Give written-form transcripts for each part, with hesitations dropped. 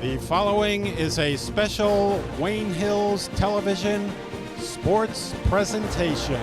The following is a special Wayne Hills Television sports presentation.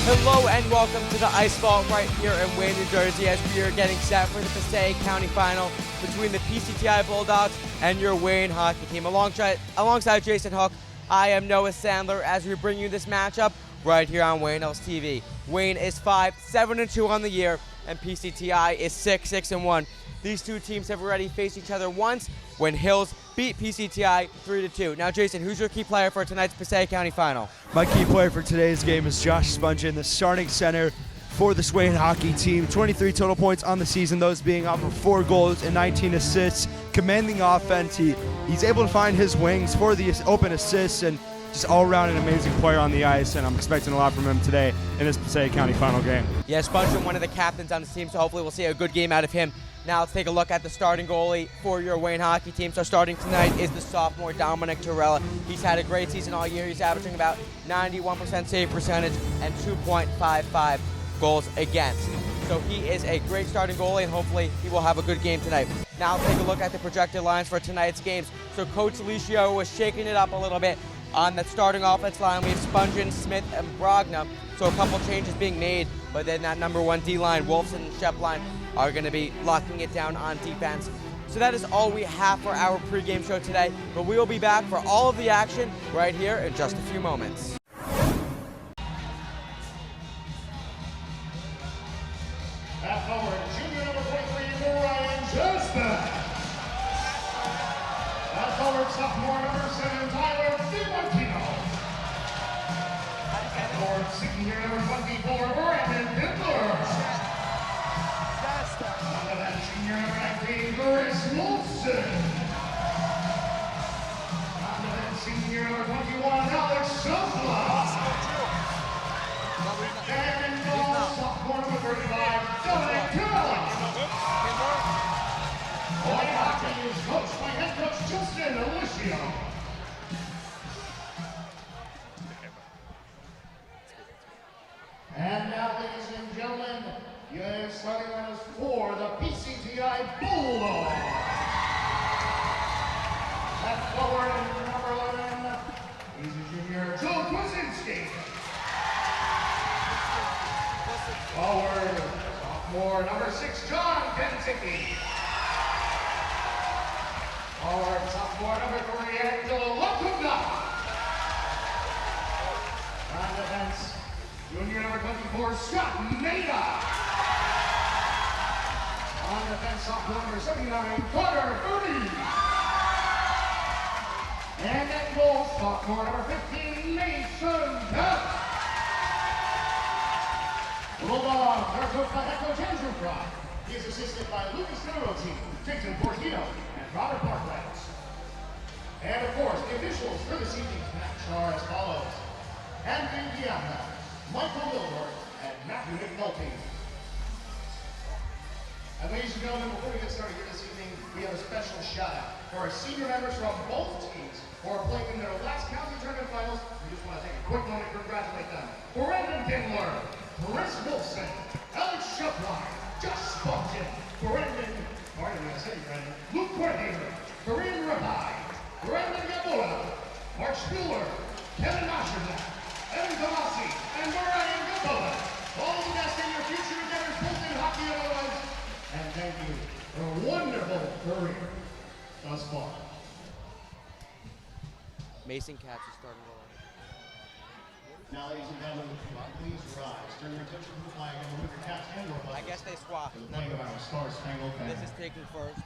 Hello and welcome to the Ice Vault right here in Wayne, New Jersey, as we are getting set for the Passaic County Final between the PCTI Bulldogs and your Wayne hockey team. Alongside Jason Hook, I am Noah Sandler as we bring you this matchup right here on Wayne Hills TV. Wayne is 5-7-2 on the year, and PCTI is 6-6-1. These two teams have already faced each other once when Hills beat PCTI 3-2. Now, Jason, who's your key player for tonight's Passaic County Final? My key player for today's game is Josh Spungen, the starting center for the Wayne hockey team. 23 total points on the season, those being off of 4 goals and 19 assists. Commanding offense, he's able to find his wings for the open assists, and just all around an amazing player on the ice, and I'm expecting a lot from him today in this Passaic County Final game. Yeah, Spungen, one of the captains on this team, so hopefully we'll see a good game out of him. Now let's take a look at the starting goalie for your Wayne hockey team. So starting tonight is the sophomore Dominic Torella. He's had a great season all year. He's averaging about 91% save percentage and 2.55 goals against. So he is a great starting goalie, and hopefully he will have a good game tonight. Now let's take a look at the projected lines for tonight's games. So Coach Alicio was shaking it up a little bit on the starting offense line. We have Spungen, Smith, and Brogna. So a couple changes being made, but then that number 1 D-line, Wolfson and Shep line, are going to be locking it down on defense. So that is all we have for our pregame show today, but we will be back for all of the action right here in just a few moments. At forward, junior number 23, Ryan Justin. At forward, sophomore number 7, Tyler DiMartino. At forward, senior number 24, Brandon Dittler. On the bench, senior number 19, Chris Wolfson. On the bench, senior number 21, Alex Sandler. And in goal, sophomore number 35, Dominic Torella. Wayne hockey is coached by head coach Justin Alicio. And now, ladies and gentlemen, your starting line is for the PCTI Bulldogs. At forward, number 11, he's a junior, Joe Kwasinski. Forward, sophomore, number 6, John Kentucky. Forward, sophomore, number 3, Angelo Lacuna. On defense, junior number 24, Scott Maida. On defense, sophomore number 79, Carter Ernie. And at goal, sophomore number 15, Mason Pett. Bulldogs are coached by head coach Andrew Fry. He is assisted by Lucas Caruti, Jason Portino, and Robert Barclays. And of course, the officials for this evening's match are as follows: Andrew Diana, Michael Milford, and Matthew McNulty. And ladies and gentlemen, before we get started here this evening, we have a special shout out for our senior members from both teams who are playing in their last county tournament finals. We just want to take a quick moment to congratulate them. Brandon Dingler, Chris Wilson, Alex Shepline, Josh Spungen, Luke Cordeiro, Kareem Rabai, Brandon Yamura, Mark Spuler, Kevin Masherzak, Evan Tomasi, and Brian Gabola. All of the best in your future endeavors, both in hockey and otherwise. And thank you for a wonderful career thus far. Mason Katz is starting goal. Now, ladies and gentlemen, please rise. Turn your attention to the flag and remove your caps and or buttons. I guess they swapped. For the playing of our Star-Spangled Banner. This is taking first.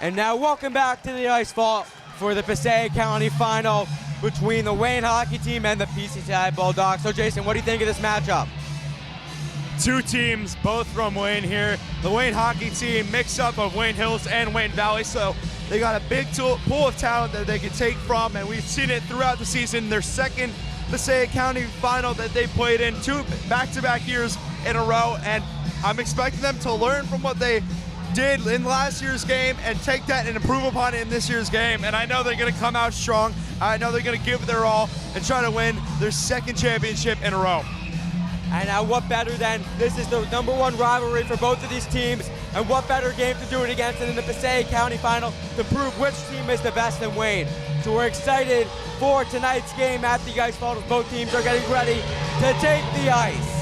And now welcome back to the ice vault for the Passaic County final between the Wayne hockey team and the PCTI Bulldogs. So Jason, what do you think of this matchup? Two teams, both from Wayne here. The Wayne hockey team, mix up of Wayne Hills and Wayne Valley, so they got a big pool of talent that they can take from, and we've seen it throughout the season. Their second Passaic County final that they played in, 2 back-to-back years in a row, and I'm expecting them to learn from what they did in last year's game and take that and improve upon it in this year's game. And I know they're going to come out strong. I know they're going to give their all and try to win their second championship in a row. And now what better than, this is the #1 rivalry for both of these teams, and what better game to do it against than in the Passaic County final to prove which team is the best in Wayne. So we're excited for tonight's game at the Ice Vault as both teams are getting ready to take the ice.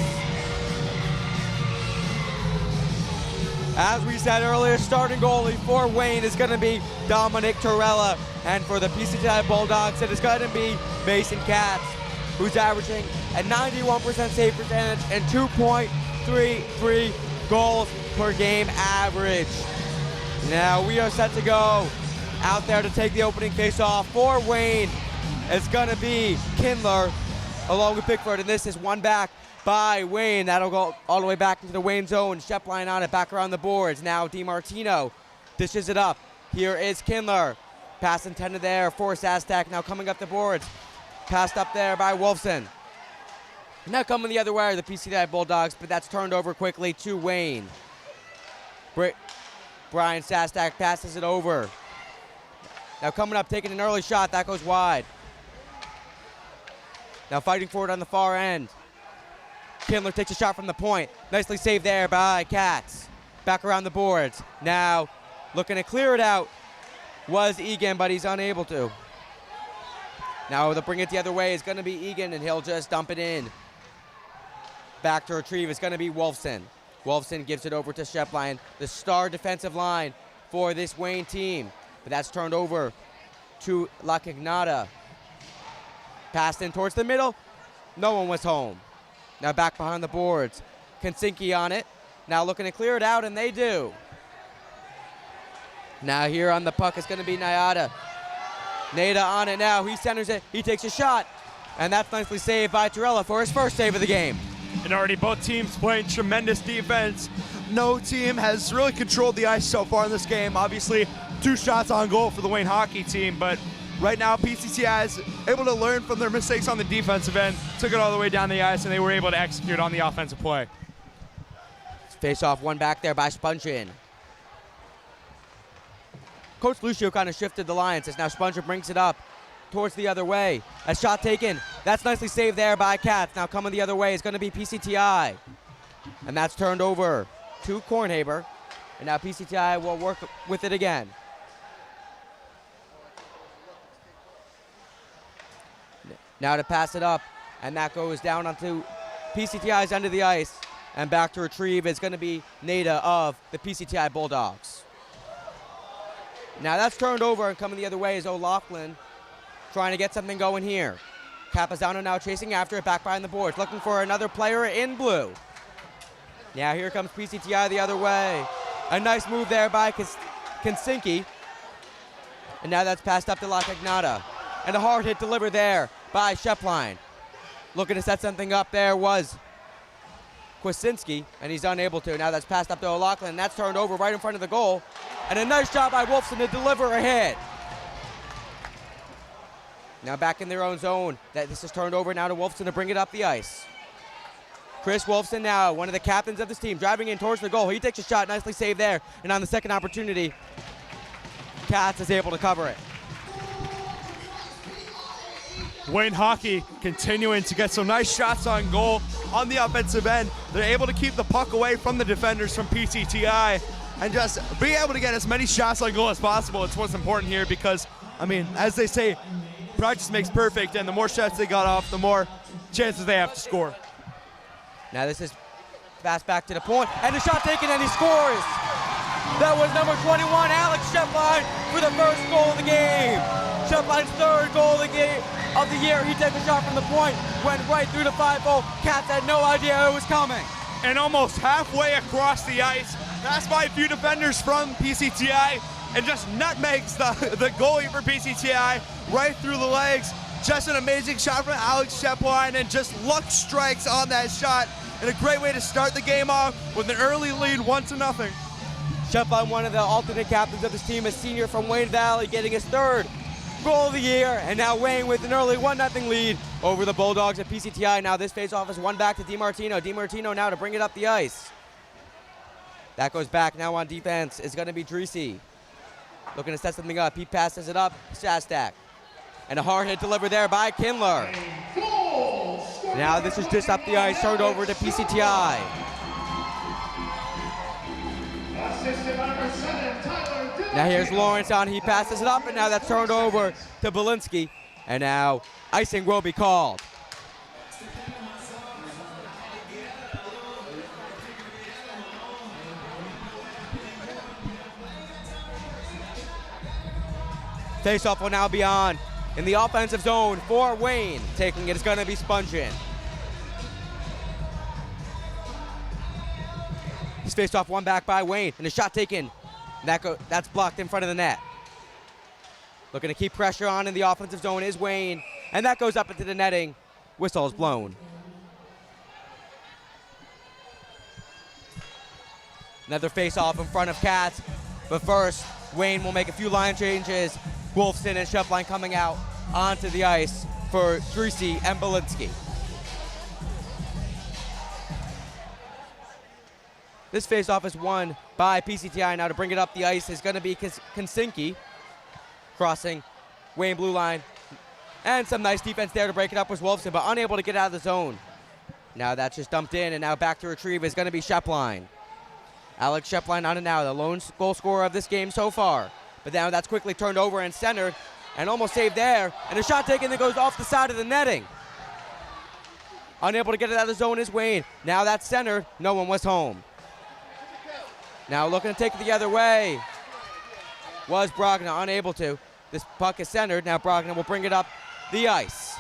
As we said earlier, starting goalie for Wayne is going to be Dominic Torella, and for the PCTI Bulldogs it is going to be Mason Katz, who's averaging a 91% save percentage and 2.33 goals per game average. Now we are set to go out there to take the opening face-off for Wayne. It's going to be Kindler along with Pickford, and this is one back by Wayne. That'll go all the way back into the Wayne zone. Shepline on it, back around the boards. Now DiMartino dishes it up. Here is Kindler. Pass intended there for Sastak. Now coming up the boards. Passed up there by Wolfson. Now coming the other way are the PCTI Bulldogs, but that's turned over quickly to Wayne. Brian Sastak passes it over. Now coming up, taking an early shot. That goes wide. Now fighting for it on the far end. Kindler takes a shot from the point. Nicely saved there by Katz. Back around the boards. Now looking to clear it out was Egan, but he's unable to. Now they'll bring it the other way. It's going to be Egan, and he'll just dump it in. Back to retrieve. It's going to be Wolfson. Wolfson gives it over to Shepline, the star defensive line for this Wayne team. But that's turned over to La Cagnata. Passed in towards the middle. No one was home. Now back behind the boards. Konsinki on it. Now looking to clear it out, and they do. Now here on the puck is going to be Nayada. Nada on it now. He centers it. He takes a shot. And that's nicely saved by Torella for his first save of the game. And already both teams playing tremendous defense. No team has really controlled the ice so far in this game. Obviously, 2 shots on goal for the Wayne hockey team, but right now PCTI is able to learn from their mistakes on the defensive end, took it all the way down the ice, and they were able to execute on the offensive play. Face off one back there by Spongin. Coach Lucio kind of shifted the lines as now Spongin brings it up towards the other way. A shot taken. That's nicely saved there by Katz. Now coming the other way is going to be PCTI. And that's turned over to Kornhaber. And now PCTI will work with it again. Now to pass it up. And that goes down onto PCTI's end of the ice. And back to retrieve is going to be Nada of the PCTI Bulldogs. Now that's turned over, and coming the other way is O'Loughlin trying to get something going here. Capizano now chasing after it, back behind the boards, looking for another player in blue. Now here comes PCTI the other way. A nice move there by Konsinki. And now that's passed up to La Cagnata. And a hard hit delivered there by Shepline. Looking to set something up there was Kwasinski, and he's unable to. Now that's passed up to O'Loughlin, and that's turned over right in front of the goal. And a nice job by Wolfson to deliver a hit. Now back in their own zone. This is turned over now to Wolfson to bring it up the ice. Chris Wolfson now, one of the captains of this team, driving in towards the goal. He takes a shot, nicely saved there. And on the second opportunity, Katz is able to cover it. Wayne hockey continuing to get some nice shots on goal on the offensive end. They're able to keep the puck away from the defenders from PCTI and just be able to get as many shots on goal as possible. It's what's important here because, I mean, as they say, practice makes perfect, and the more shots they got off, the more chances they have to score. Now this is fast back to the point, and the shot taken, and he scores. That was number 21, Alex Shepline, for the first goal of the game. Shepline's third goal of the game of the year. He took a shot from the point, went right through the 5-0. Katz had no idea it was coming. And almost halfway across the ice, passed by a few defenders from PCTI, and just nutmegs the goalie for PCTI right through the legs. Just an amazing shot from Alex Shepline, and just luck strikes on that shot. And a great way to start the game off with an early lead, 1-0. Shepline, one of the alternate captains of this team, a senior from Wayne Valley, getting his 3rd goal of the year. And now Wayne with an early 1-0 lead over the Bulldogs at PCTI. Now this face-off is one back to DiMartino. DiMartino now to bring it up the ice. That goes back now on defense. Is going to be Dreesy. Looking to set something up. He passes it up. Shastak. And a hard hit delivered there by Kindler. Now this is just up the ice. Turned over to PCTI. Now here's Lawrence on. He passes it up, and now that's turned over to Belinsky. And now icing will be called. Faceoff will now be on in the offensive zone for Wayne. Taking it is going to be Spongin. He's faced off one back by Wayne, and a shot taken. That's blocked in front of the net. Looking to keep pressure on in the offensive zone is Wayne, and that goes up into the netting. Whistle is blown. Another face-off in front of Katz, but first, Wayne will make a few line changes. Wolfson and Shepline coming out onto the ice for Dreesy and Belinsky. This face-off is won by PCTI. Now to bring it up the ice is going to be Konsinki, crossing Wayne blue line. And some nice defense there to break it up was Wolfson, but unable to get out of the zone. Now that's just dumped in, and now back to retrieve is going to be Shepline. Alex Shepline on it now, the lone goal scorer of this game so far. But now that's quickly turned over and centered, and almost saved there. And a shot taken that goes off the side of the netting. Unable to get it out of the zone is Wayne. Now that's centered. No one was home. Now looking to take it the other way was Brogna, unable to. This puck is centered. Now Brogna will bring it up the ice.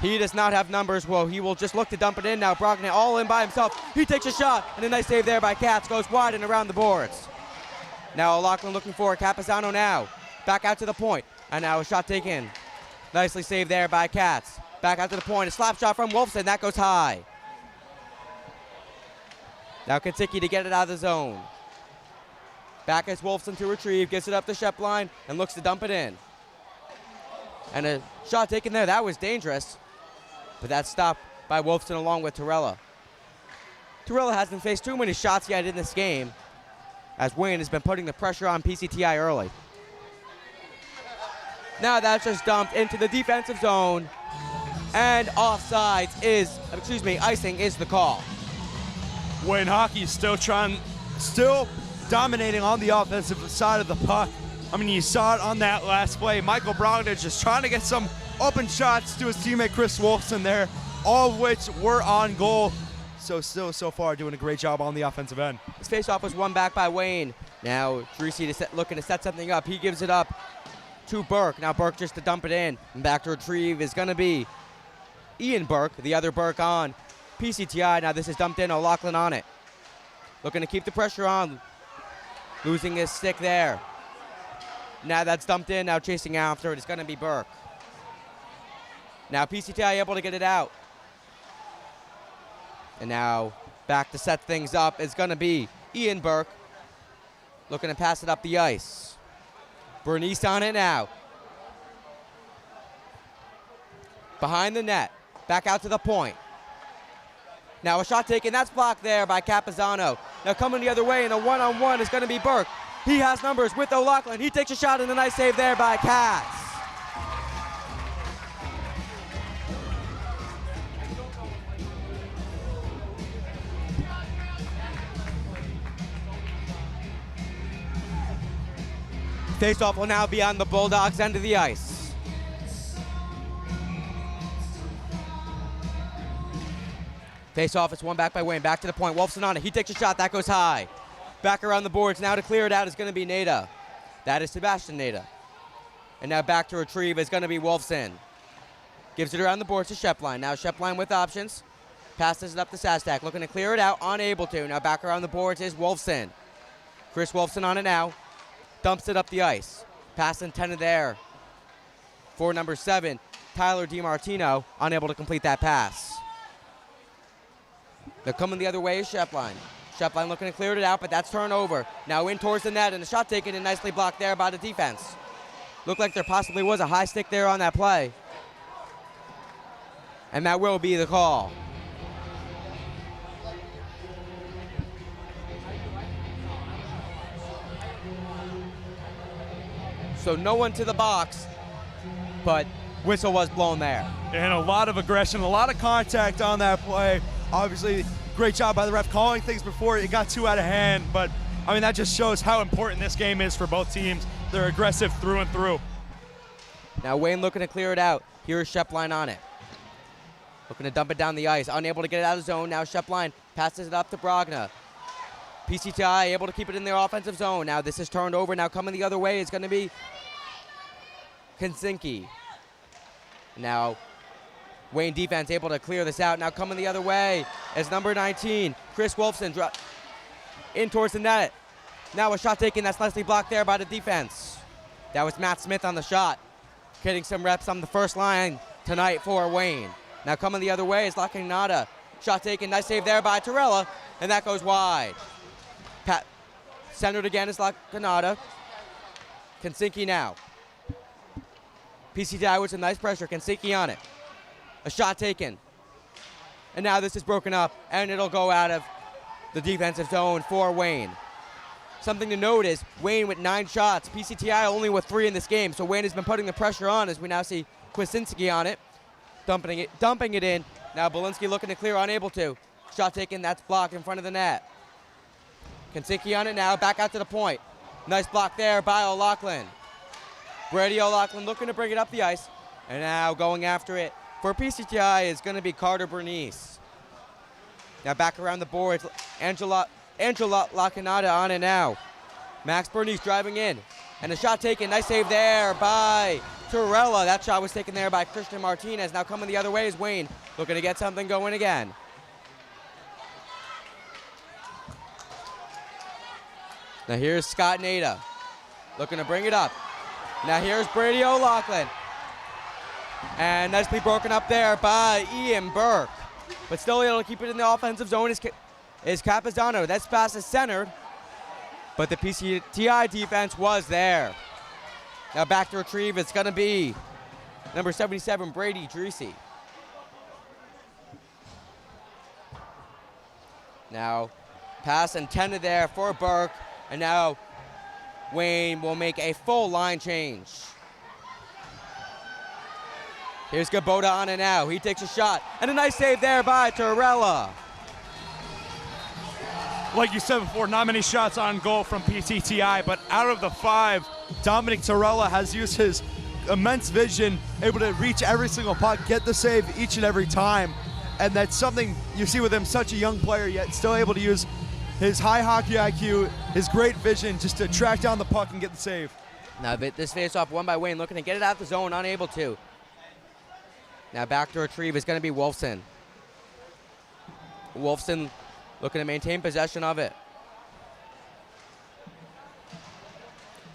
He does not have numbers. Well, he will just look to dump it in. Now Brogna all in by himself. He takes a shot, and a nice save there by Katz. Goes wide and around the boards. Now O'Loughlin looking for Capizano now. Back out to the point. And now a shot taken. Nicely saved there by Katz. Back out to the point. A slap shot from Wolfson. That goes high. Now Konsinki to get it out of the zone. Back is Wolfson to retrieve. Gets it up to Shepline and looks to dump it in. And a shot taken there. That was dangerous. But that's stopped by Wolfson along with Torella. Torella hasn't faced too many shots yet in this game, as Wayne has been putting the pressure on PCTI early. Now that's just dumped into the defensive zone, and icing is the call. Wayne Hockey is still dominating on the offensive side of the puck. I mean, you saw it on that last play. Michael Brogdon just trying to get some open shots to his teammate Chris Wolfson there, all of which were on goal. So still so far doing a great job on the offensive end. This faceoff was won back by Wayne. Now Dreesy looking to set something up. He gives it up to Burke. Now Burke just to dump it in. And back to retrieve is going to be Ian Burke, the other Burke on PCTI. Now this is dumped in. O'Loughlin on it. Looking to keep the pressure on. Losing his stick there. Now that's dumped in. Now chasing after it is going to be Burke. Now PCTI able to get it out. And now back to set things up is going to be Ian Burke. Looking to pass it up the ice. Bernice on it now. Behind the net. Back out to the point. Now a shot taken. That's blocked there by Capizano. Now coming the other way in a one-on-one is going to be Burke. He has numbers with O'Loughlin. He takes a shot and a nice save there by Katz. Faceoff will now be on the Bulldogs' end of the ice. Faceoff is won back by Wayne. Back to the point. Wolfson on it. He takes a shot. That goes high. Back around the boards. Now to clear it out is going to be Nada. That is Sebastian Nada. And now back to retrieve is going to be Wolfson. Gives it around the boards to Shepline. Now Shepline with options. Passes it up to Sastak. Looking to clear it out. Unable to. Now back around the boards is Wolfson. Chris Wolfson on it now. dumps it up the ice. Pass intended there for number 7, Tyler DiMartino, unable to complete that pass. They're coming the other way is Shepline. Shepline looking to clear it out, but that's turnover. Now in towards the net, and a shot taken and nicely blocked there by the defense. Looked like there possibly was a high stick there on that play. And that will be the call. So no one to the box, but whistle was blown there. And a lot of aggression, a lot of contact on that play. Obviously, great job by the ref calling things before it got too out of hand. But, I mean, that just shows how important this game is for both teams. They're aggressive through and through. Now Wayne looking to clear it out. Here's Shepline on it. Looking to dump it down the ice. Unable to get it out of zone. Now Shepline passes it up to Brogna. PCTI able to keep it in their offensive zone. Now this is turned over. Now coming the other way is going to be Kinsinki. Now Wayne defense able to clear this out. Now coming the other way is number 19, Chris Wolfson, in towards the net. Now a shot taken that's nicely blocked there by the defense. That was Matt Smith on the shot, getting some reps on the first line tonight for Wayne. Now coming the other way is La Canada. Shot taken, nice save there by Torella, and that goes wide. Centered again is La Canada. Kinsinki now. PCTI with some nice pressure. Kinsinki on it. A shot taken. And now this is broken up, and it'll go out of the defensive zone for Wayne. Something to note is Wayne with 9 shots. PCTI only with 3 in this game, so Wayne has been putting the pressure on as we now see Kwasinski on it. Dumping it in. Now Belinsky looking to clear, unable to. Shot taken, that's blocked in front of the net. Kinsinki on it now, back out to the point. Nice block there by O'Loughlin. Brady O'Loughlin looking to bring it up the ice. And now going after it for PCTI is going to be Carter Bernice. Now back around the boards, Angela La Canada on it now. Max Bernice driving in. And a shot taken, nice save there by Torella. That shot was taken there by Christian Martinez. Now coming the other way is Wayne, looking to get something going again. Now here's Scott Nada, looking to bring it up. Now here's Brady O'Loughlin. And nicely broken up there by Ian Burke. But still able to keep it in the offensive zone is Capizano. That's pass is centered, but the PCTI defense was there. Now back to retrieve, it's going to be number 77, Brady Dreesy. Now pass intended there for Burke, and now Wayne will make a full line change. Here's Gabota on it now. He takes a shot, and a nice save there by Torella. Like you said before, not many shots on goal from PCTI, but out of the 5, Dominic Torella has used his immense vision, able to reach every single puck, get the save each and every time. And that's something you see with him, such a young player, yet still able to use his high hockey IQ, his great vision, just to track down the puck and get the save. Now this face-off won by Wayne, looking to get it out the zone, unable to. Now back to retrieve is going to be Wolfson. Wolfson looking to maintain possession of it.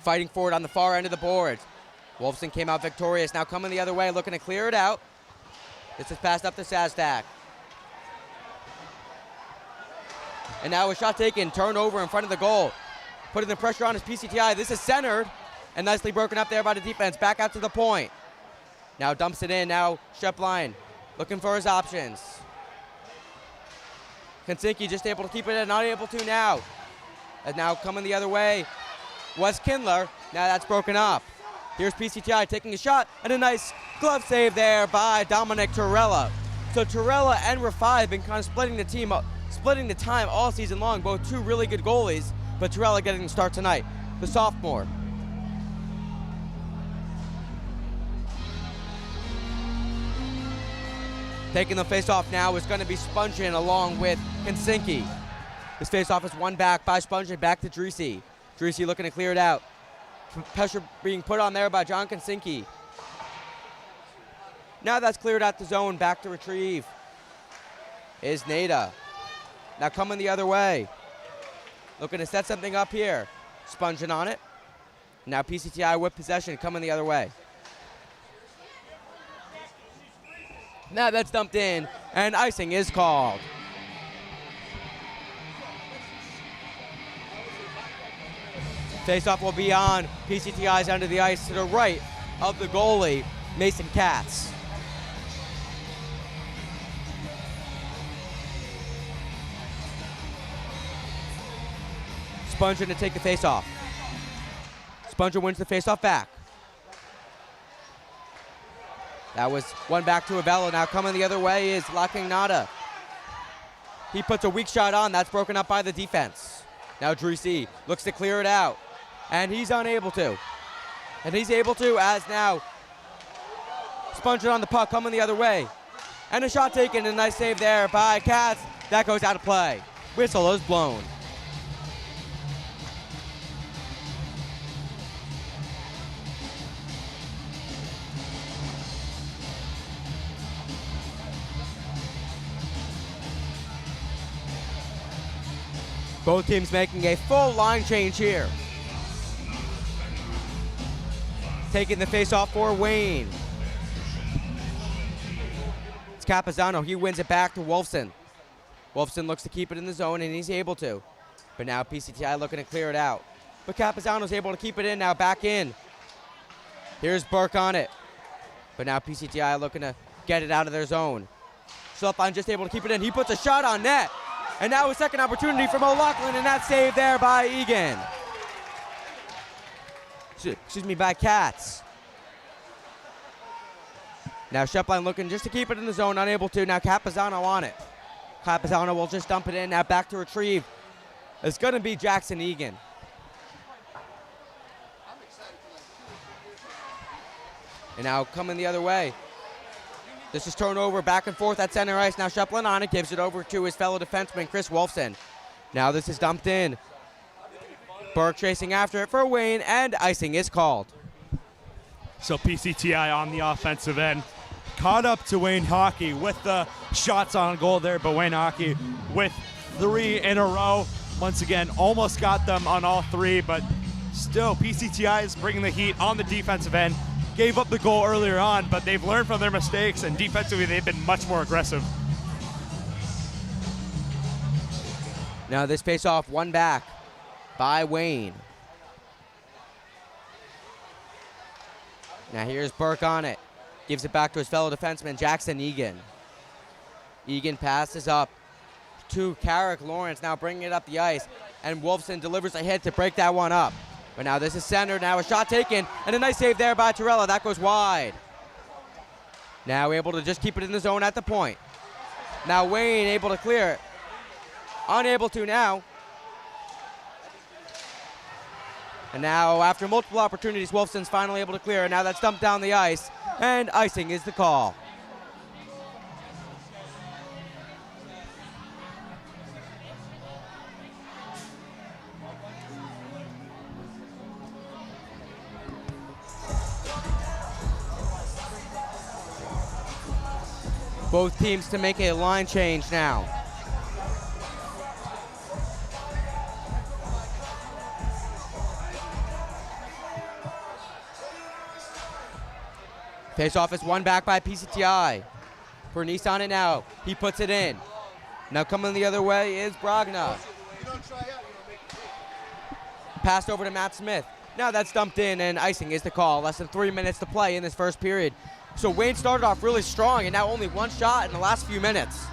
Fighting forward on the far end of the boards. Wolfson came out victorious. Now coming the other way, looking to clear it out. This is passed up to Sastak. And now a shot taken, turned over in front of the goal. Putting the pressure on his PCTI. This is centered and nicely broken up there by the defense. Back out to the point. Now dumps it in. Now Shepline looking for his options. Kinsinki just able to keep it and not able to now. And now coming the other way was Kindler. Now that's broken up. Here's PCTI taking a shot and a nice glove save there by Dominic Torella. So Torella and Rafai have been kind of splitting the time all season long. Both 2 really good goalies, but Torella getting the start tonight, the sophomore. Taking the face-off now is going to be Spongin along with Kinsinki. This face-off is won back by Spongin, back to Dreesy. Dreesy looking to clear it out. Pressure being put on there by John Kinsinki. Now that's cleared out the zone, back to retrieve is Nada. Now coming the other way. Looking to set something up here. Spongin on it. Now PCTI with possession coming the other way. Now that's dumped in, and icing is called. Face-off will be on PCTI's end of the ice to the right of the goalie, Mason Katz. Sponger to take the face-off. Sponger wins the face-off back. That was one back to Avella. Now coming the other way is La Cagnata. He puts a weak shot on. That's broken up by the defense. Now Drisi looks to clear it out, and he's unable to. And he's able to as now Sponger on the puck coming the other way. And a shot taken, and a nice save there by Katz. That goes out of play. Whistle is blown. Both teams making a full line change here. Taking the face-off for Wayne. It's Capizano. He wins it back to Wolfson. Wolfson looks to keep it in the zone, and he's able to. But now PCTI looking to clear it out. But Capizano's able to keep it in now, back in. Here's Burke on it. But now PCTI looking to get it out of their zone. Schlepplein just able to keep it in. He puts a shot on net. And now a second opportunity from O'Loughlin, and that's saved there by Egan. Excuse me, by Katz. Now Schlepplein looking just to keep it in the zone, unable to. Now Capizano on it. Capizano will just dump it in. Now back to retrieve. It's going to be Jackson Egan. And now coming the other way. This is turned over back and forth at center ice. Now Schlepplein on it, gives it over to his fellow defenseman, Chris Wolfson. Now this is dumped in. Burke chasing after it for Wayne, and icing is called. So PCTI on the offensive end caught up to Wayne Hockey with the shots on goal there, but Wayne Hockey with 3 in a row. Once again, almost got them on all 3, but still PCTI is bringing the heat on the defensive end. Gave up the goal earlier on, but they've learned from their mistakes, and defensively they've been much more aggressive. Now this face-off won back by Wayne. Now here's Burke on it. Gives it back to his fellow defenseman, Jackson Egan. Egan passes up to Carrick Lawrence, now bringing it up the ice, and Wolfson delivers a hit to break that one up. But now this is centered, now a shot taken, and a nice save there by Torella. That goes wide. Now able to just keep it in the zone at the point. Now Wayne able to clear it. Unable to now. And now after multiple opportunities, Wolfson's finally able to clear it. Now that's dumped down the ice, and icing is the call. Both teams to make a line change now. Face-off is won back by PCTI. Bernice on it now. He puts it in. Now coming the other way is Brogna. Passed over to Matt Smith. Now that's dumped in, and icing is the call. Less than 3 minutes to play in this first period. So Wayne started off really strong, and now only one shot in the last few minutes.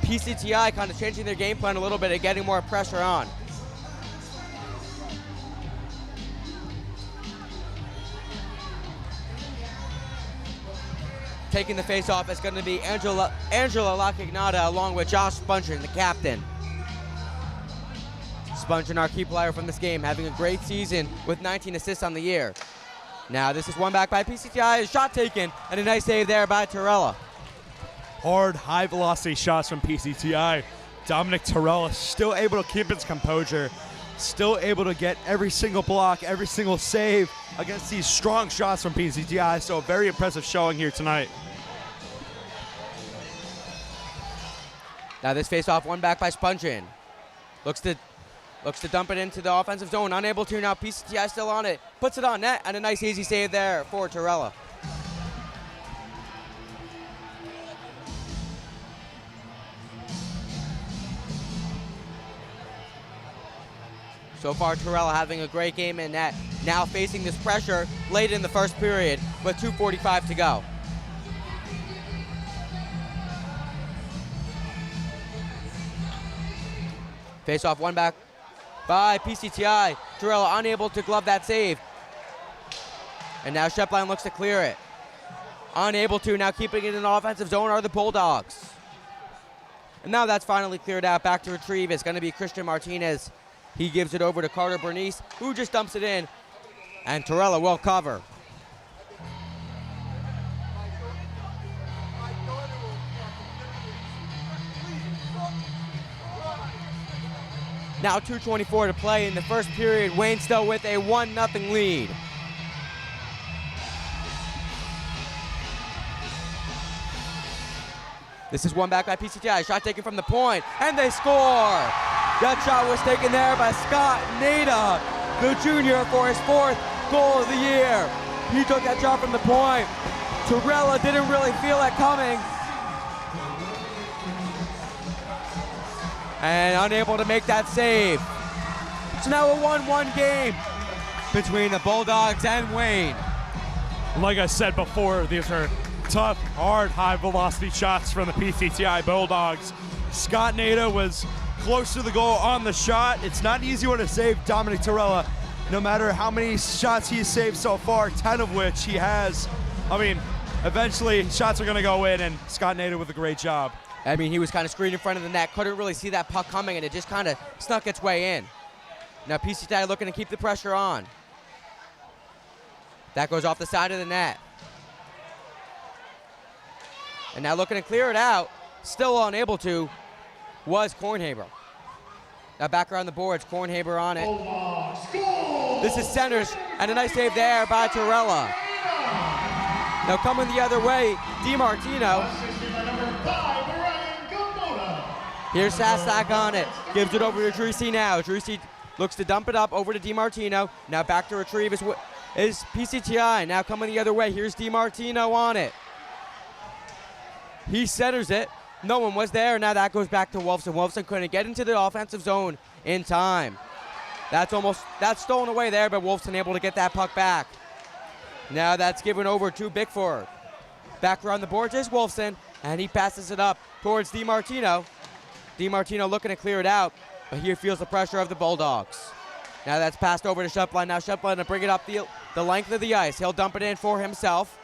PCTI kind of changing their game plan a little bit and getting more pressure on. Taking the face-off is going to be Angela La Cagnata along with Josh Spungen, the captain. Spungen, our key player from this game, having a great season with 19 assists on the year. Now this is one back by PCTI, a shot taken, and a nice save there by Torella. Hard, high-velocity shots from PCTI. Dominic Torella still able to keep his composure, still able to get every single block, every single save against these strong shots from PCTI, so a very impressive showing here tonight. Now this face-off won back by Spungen. Looks to Looks to dump it into the offensive zone. Unable to now. PCTI still on it. Puts it on net, and a nice easy save there for Torella. So far, Torella having a great game in net. Now facing this pressure late in the first period with 2:45 to go. Face off, one back by PCTI. Torella unable to glove that save. And now Shepline looks to clear it. Unable to, now keeping it in the offensive zone are the Bulldogs. And now that's finally cleared out. Back to retrieve. It's going to be Christian Martinez. He gives it over to Carter Bernice, who just dumps it in. And Torella will cover. Now 2:24 to play in the first period. Wayne still with a 1-0 lead. This is one back by PCTI. Shot taken from the point, and they score. That shot was taken there by Scott Nada, the junior, for his 4th goal of the year. He took that shot from the point. Torella didn't really feel it coming. And unable to make that save. It's now a 1-1 game between the Bulldogs and Wayne. Like I said before, these are tough, hard, high-velocity shots from the PCTI Bulldogs. Scott Nada was close to the goal on the shot. It's not an easy one to save Dominic Torella, no matter how many shots he's saved so far, 10 of which he has. I mean, eventually shots are going to go in, and Scott Nada with a great job. I mean, he was kind of screened in front of the net, couldn't really see that puck coming, and it just kind of snuck its way in. Now PCTI looking to keep the pressure on. That goes off the side of the net. And now looking to clear it out, still unable to, was Kornhaber. Now back around the boards, Kornhaber on it. This is centers, and a nice save there by Torella. Now coming the other way, DiMartino. Here's Sastak on it. Gives it over to Drusi now. Drusi looks to dump it up over to DiMartino. Now back to retrieve is PCTI. Now coming the other way. Here's DiMartino on it. He centers it. No one was there. Now that goes back to Wolfson. Wolfson couldn't get into the offensive zone in time. That's stolen away there, but Wolfson able to get that puck back. Now that's given over to Bickford. Back around the boards is Wolfson, and he passes it up towards DiMartino. DiMartino looking to clear it out, but he feels the pressure of the Bulldogs. Now that's passed over to Shepline. Now Shepline to bring it up the length of the ice. He'll dump it in for himself.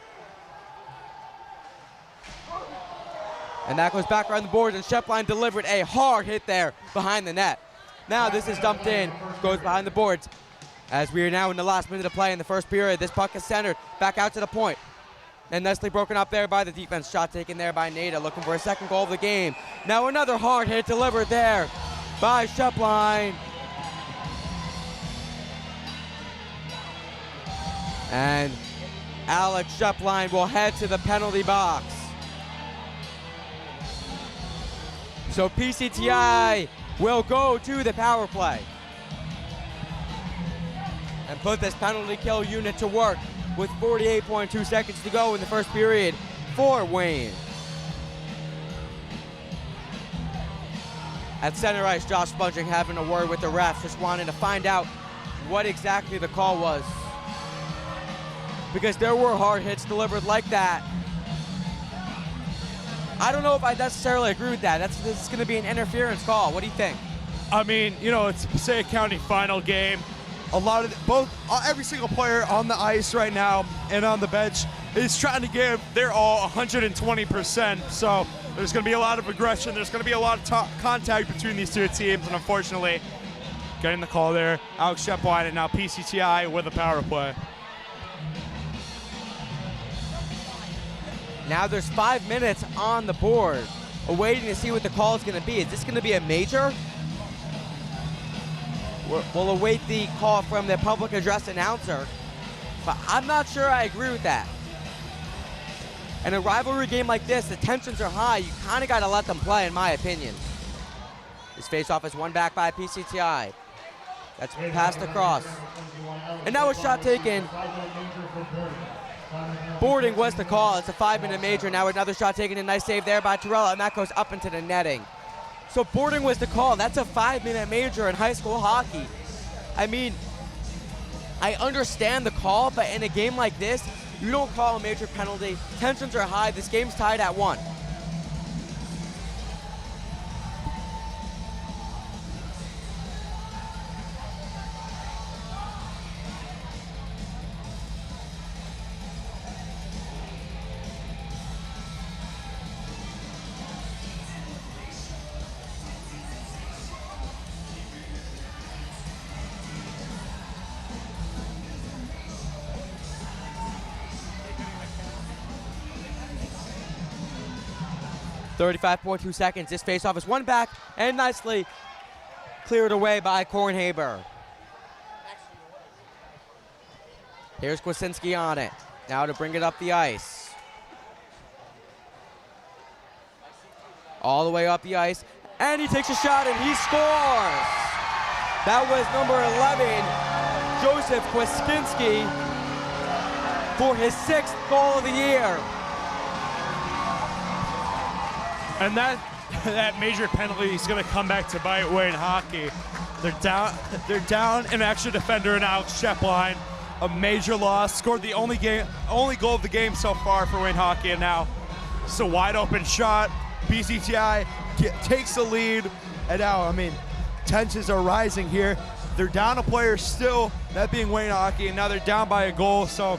And that goes back around the boards, and Shepline delivered a hard hit there behind the net. Now this is dumped in, goes behind the boards. As we are now in the last minute of play in the first period, this puck is centered back out to the point. And nicely broken up there by the defense. Shot taken there by Nada, looking for a second goal of the game. Now another hard hit delivered there by Shepline. And Alex Shepline will head to the penalty box. So PCTI will go to the power play and put this penalty kill unit to work with 48.2 seconds to go in the first period for Wayne. At center ice, Josh Sponging having a word with the refs, just wanting to find out what exactly the call was. Because there were hard hits delivered like that. I don't know if I necessarily agree with that. This is going to be an interference call. What do you think? I mean, you know, it's a Passaic County final game. Every single player on the ice right now and on the bench is trying to give their all 120%. So there's going to be a lot of aggression. There's going to be a lot of contact between these two teams, and unfortunately, getting the call there, Alex Shepline, and now PCTI with a power play. Now there's 5 minutes on the board, waiting to see what the call is going to be. Is this going to be a major? We'll await the call from the public address announcer, but I'm not sure I agree with that. In a rivalry game like this, the tensions are high. You kind of got to let them play, in my opinion. This face-off is won back by PCTI. That's passed across. And now a shot taken. Boarding was the call. It's a 5-minute major. Now another shot taken. A nice save there by Torella, and that goes up into the netting. So boarding was the call. That's a 5-minute major in high school hockey. I mean, I understand the call, but in a game like this, you don't call a major penalty. Tensions are high. This game's tied at 1. .2 seconds. This faceoff is won back and nicely cleared away by Kornhaber. Here's Kwasinski on it. Now to bring it up the ice. All the way up the ice. And he takes a shot and he scores. That was number 11, Joseph Kwasinski, for his 6th goal of the year. And that major penalty is going to come back to bite Wayne Hockey. They're down an extra defender in Alex Shepline. A major loss. Scored the only goal of the game so far for Wayne Hockey, and now it's a wide open shot. PCTI takes the lead, and now, I mean, tensions are rising here. They're down a player still, that being Wayne Hockey, and now they're down by a goal, so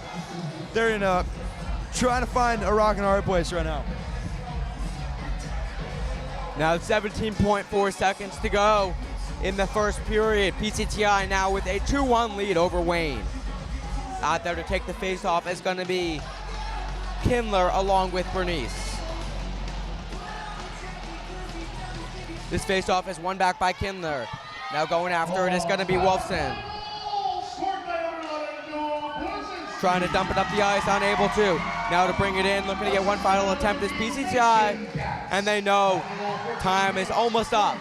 they're trying to find a rock and a hard place right now. Now 17.4 seconds to go in the first period. PCTI now with a 2-1 lead over Wayne. Out there to take the face-off is going to be Kindler along with Bernice. This face-off is won back by Kindler. Now going after it is going to be Wolfson. Trying to dump it up the ice, unable to. Now to bring it in, looking to get one final attempt is PCTI, and they know time is almost up.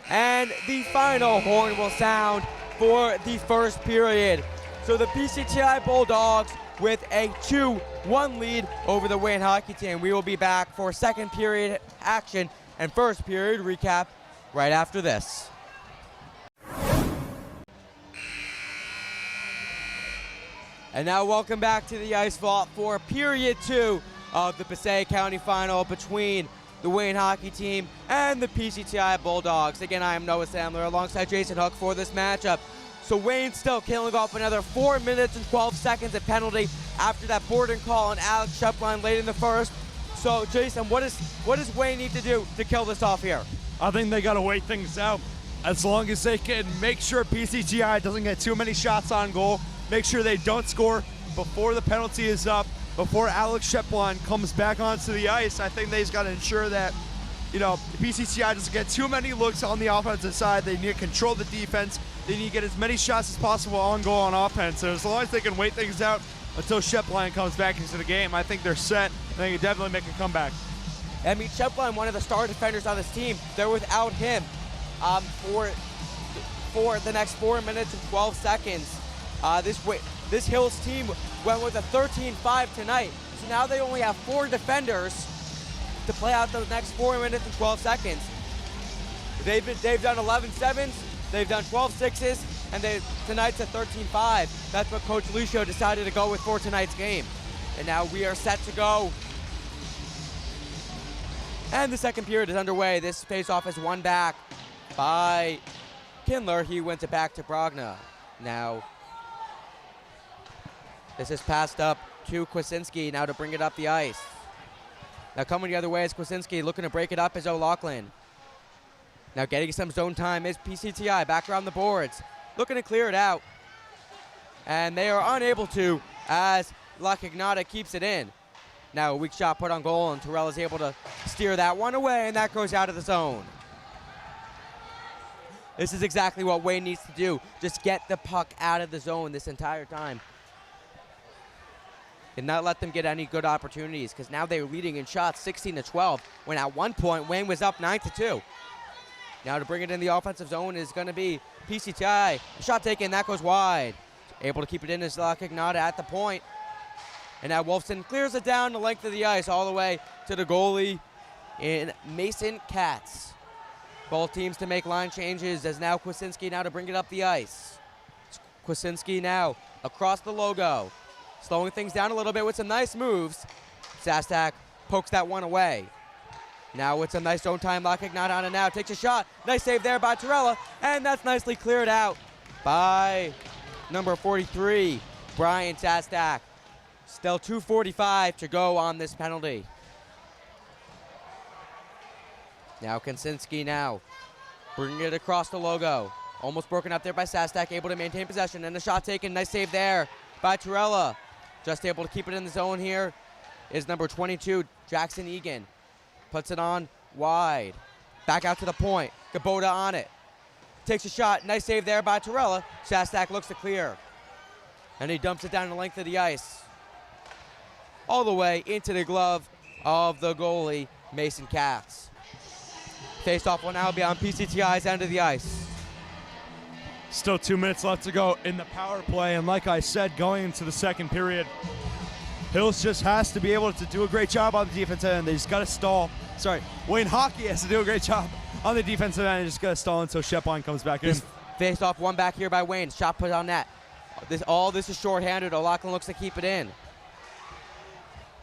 And the final horn will sound for the first period. So the PCTI Bulldogs with a 2-1 lead over the Wayne Hockey team. We will be back for second period action and first period recap right after this. And now welcome back to the Ice Vault for period 2 of the Passaic County Final between the Wayne Hockey team and the PCTI Bulldogs. Again, I am Noah Sandler alongside Jason Hook for this matchup. So Wayne still killing off another 4 minutes and 12 seconds of penalty after that boarding call on Alex Shepline late in the first. So Jason, what does Wayne need to do to kill this off here? I think they got to wait things out. As long as they can make sure PCTI doesn't get too many shots on goal, make sure they don't score before the penalty is up, before Alex Shepline comes back onto the ice. I think they've got to ensure that, PCTI doesn't get too many looks on the offensive side. They need to control the defense. They need to get as many shots as possible on goal on offense. So as long as they can wait things out until Shepline comes back into the game, I think they're set. They can definitely make a comeback. I mean, Shepline, one of the star defenders on this team, they're without him for the next 4 minutes and 12 seconds. This Hills team went with a 13-5 tonight, so now they only have 4 defenders to play out the next 4 minutes and 12 seconds. They've done 11 sevens, they've done 12 sixes, and tonight's a 13-5. That's what Coach Lucio decided to go with for tonight's game. And now we are set to go. And the second period is underway. This face-off is won back by Kindler. He wins it back to Brogna. Now, this is passed up to Kwasinski now to bring it up the ice. Now coming the other way is Kwasinski, looking to break it up is O'Loughlin. Now getting some zone time is PCTI back around the boards, looking to clear it out. And they are unable to as La Cagnata keeps it in. Now a weak shot put on goal and Terrell is able to steer that one away, and that goes out of the zone. This is exactly what Wayne needs to do. Just get the puck out of the zone this entire time. And not let them get any good opportunities, because now they're leading in shots 16-12, when at one point Wayne was up 9-2. Now to bring it in the offensive zone is going to be PCTI. Shot taken, that goes wide. Able to keep it in is Lakignata at the point. And now Wolfson clears it down the length of the ice all the way to the goalie in Mason Katz. Both teams to make line changes as now Kwasinski now to bring it up the ice. Kwasinski now across the logo. Slowing things down a little bit with some nice moves. Sastak pokes that one away. Now with some nice zone time, Lakignata on it now. Takes a shot. Nice save there by Torella. And that's nicely cleared out by number 43, Brian Sastak. Still 2:45 to go on this penalty. Now Kaczynski now bringing it across the logo. Almost broken up there by Sastak, able to maintain possession. And the shot taken. Nice save there by Torella. Just able to keep it in the zone here is number 22, Jackson Egan. Puts it on wide. Back out to the point. Kubota on it. Takes a shot. Nice save there by Torella. Sastak looks to clear. And he dumps it down the length of the ice. All the way into the glove of the goalie, Mason Katz. Face-off will now be on PCTI's end of the ice. Still 2 minutes left to go in the power play, and like I said, going into the second period, Hills just has to be able to do a great job on the defensive end. They just got to stall. Sorry, Wayne Hockey has to do a great job on the defensive end. They just got to stall until Shepline comes back in. Face-off, one back here by Wayne. Shot put on net. This is shorthanded. O'Loughlin looks to keep it in.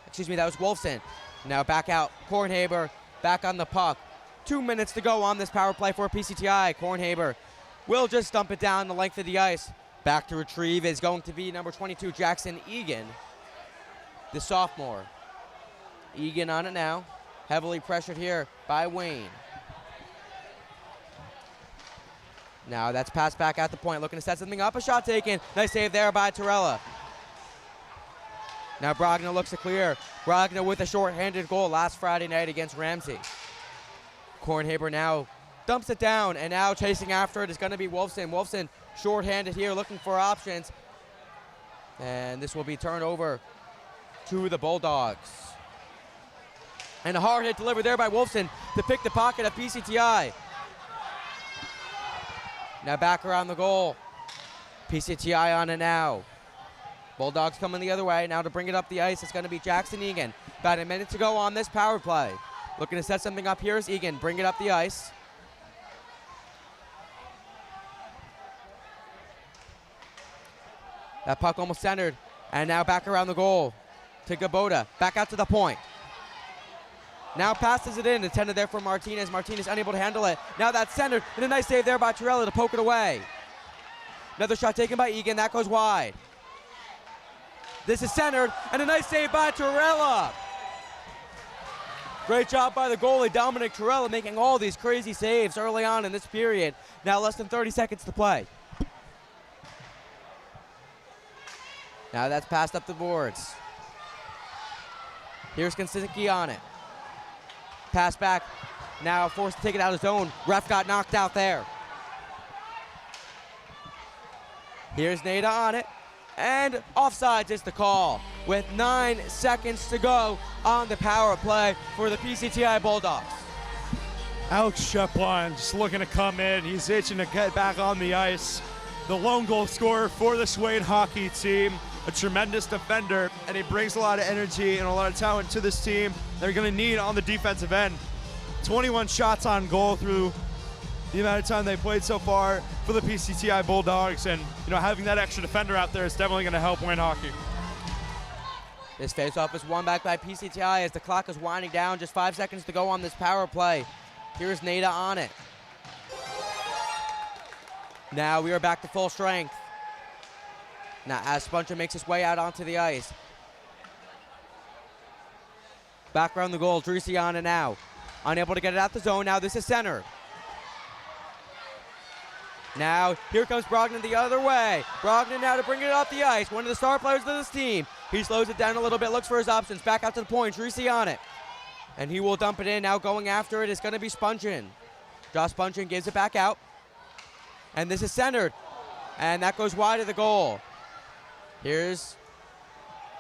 Excuse me, that was Wolfson. Now back out. Kornhaber back on the puck. 2 minutes to go on this power play for PCTI. Kornhaber will just dump it down the length of the ice. Back to retrieve is going to be number 22, Jackson Egan, the sophomore. Egan on it now. Heavily pressured here by Wayne. Now that's passed back at the point. Looking to set something up. A shot taken. Nice save there by Torella. Now Brogna looks to clear. Brogna with a short-handed goal last Friday night against Ramsey. Kornhaber now dumps it down, and now chasing after it is going to be Wolfson. Wolfson short-handed here, looking for options. And this will be turned over to the Bulldogs. And a hard hit delivered there by Wolfson to pick the pocket of PCTI. Now back around the goal. PCTI on it now. Bulldogs coming the other way. Now to bring it up the ice, it's going to be Jackson Egan. About a minute to go on this power play. Looking to set something up here is Egan. Bring it up the ice. That puck almost centered. And now back around the goal to Kubota. Back out to the point. Now passes it in. Intended there for Martinez. Martinez unable to handle it. Now that's centered. And a nice save there by Torella to poke it away. Another shot taken by Egan. That goes wide. This is centered. And a nice save by Torella. Great job by the goalie, Dominic Torella, making all these crazy saves early on in this period. Now less than 30 seconds to play. Now that's passed up the boards. Here's Kaczynski on it. Pass back. Now forced to take it out of zone. Ref got knocked out there. Here's Nada on it. And offsides is the call with 9 seconds to go on the power play for the PCTI Bulldogs. Alex Shepline just looking to come in. He's itching to get back on the ice. The lone goal scorer for the Swain hockey team. A tremendous defender, and he brings a lot of energy and a lot of talent to this team they're going to need on the defensive end. 21 shots on goal through the amount of time they played so far for the PCTI Bulldogs, and having that extra defender out there is definitely going to help win hockey. This faceoff is won back by PCTI as the clock is winding down. Just 5 seconds to go on this power play. Here's Nada on it. Now we are back to full strength. Now as Spuncher makes his way out onto the ice. Back around the goal, Drisi on it now. Unable to get it out the zone. Now this is centered. Now, here comes Brogdon the other way. Brogdon now to bring it up the ice. One of the star players of this team. He slows it down a little bit, looks for his options. Back out to the point, Drisi on it. And he will dump it in. Now going after it is going to be Spunchin. Josh Spunchin gives it back out. And this is centered. And that goes wide of the goal. Here's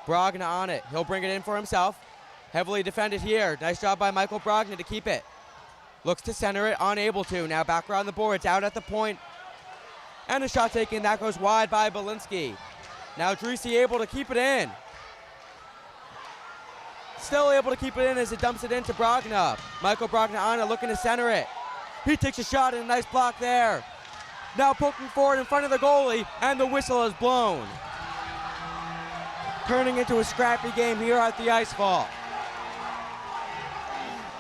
Brogdon on it. He'll bring it in for himself. Heavily defended here. Nice job by Michael Brogdon to keep it. Looks to center it, unable to. Now back around the boards, out at the point And a shot taken, that goes wide by Belinsky. Now Dreesy able to keep it in. Still able to keep it in as it dumps it into Brogna. Michael Brogna on it, looking to center it. He takes a shot and a nice block there. Now poking forward in front of the goalie, and the whistle is blown. Turning into a scrappy game here at the Ice Vault.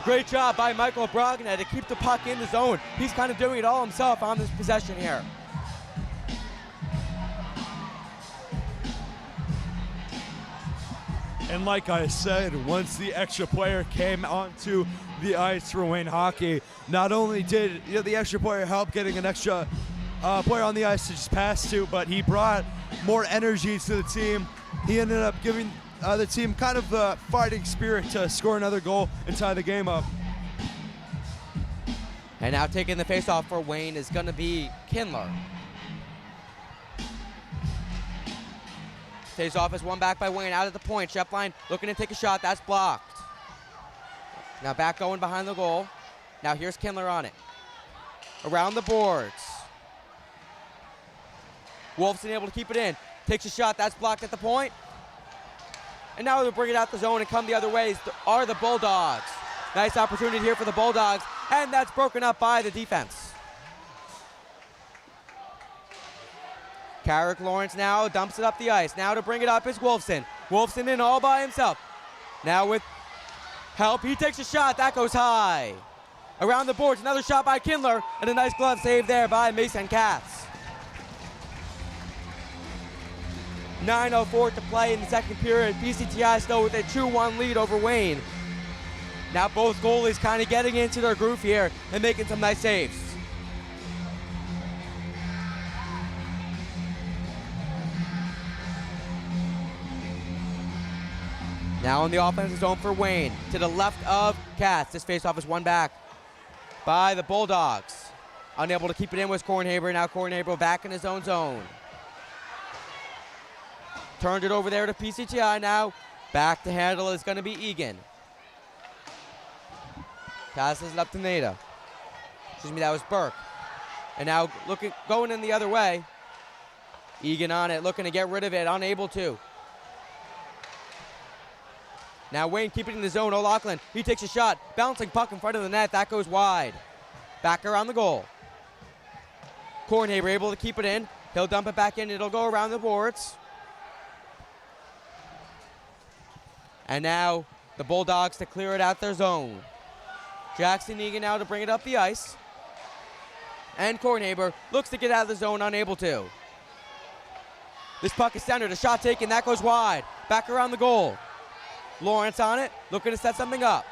Great job by Michael Brogna to keep the puck in the zone. He's kind of doing it all himself on this possession here. And like I said, once the extra player came onto the ice for Wayne Hockey, not only did the extra player help getting an extra player on the ice to just pass to, but he brought more energy to the team. He ended up giving the team kind of the fighting spirit to score another goal and tie the game up. And now taking the faceoff for Wayne is going to be Kindler. Face-off is won back by Wayne out at the point. Shepline looking to take a shot. That's blocked. Now back going behind the goal. Now here's Kindler on it. Around the boards. Wolfson able to keep it in. Takes a shot. That's blocked at the point. And now they'll bring it out the zone and come the other way are the Bulldogs. Nice opportunity here for the Bulldogs. And that's broken up by the defense. Carrick Lawrence now dumps it up the ice. Now to bring it up is Wolfson. Wolfson in all by himself. Now with help, he takes a shot. That goes high. Around the boards, another shot by Kindler, and a nice glove save there by Mason Katz. 9:04 to play in the second period. PCTI still with a 2-1 lead over Wayne. Now both goalies kind of getting into their groove here and making some nice saves. Now in the offensive zone for Wayne. To the left of Katz. This faceoff is won back by the Bulldogs. Unable to keep it in was Kornhaber. Now Kornhaber back in his own zone. Turned it over there to PCTI. Now back to handle is going to be Egan. Passes it up to Nada. Excuse me, that was Burke. And now going in the other way. Egan on it, looking to get rid of it, unable to. Now Wayne keeping it in the zone. O'Loughlin, he takes a shot. Bouncing puck in front of the net. That goes wide. Back around the goal. Kornhaber able to keep it in. He'll dump it back in. It'll go around the boards. And now the Bulldogs to clear it out their zone. Jackson Egan now to bring it up the ice. And Kornhaber looks to get out of the zone, unable to. This puck is centered. A shot taken. That goes wide. Back around the goal. Lawrence on it, looking to set something up.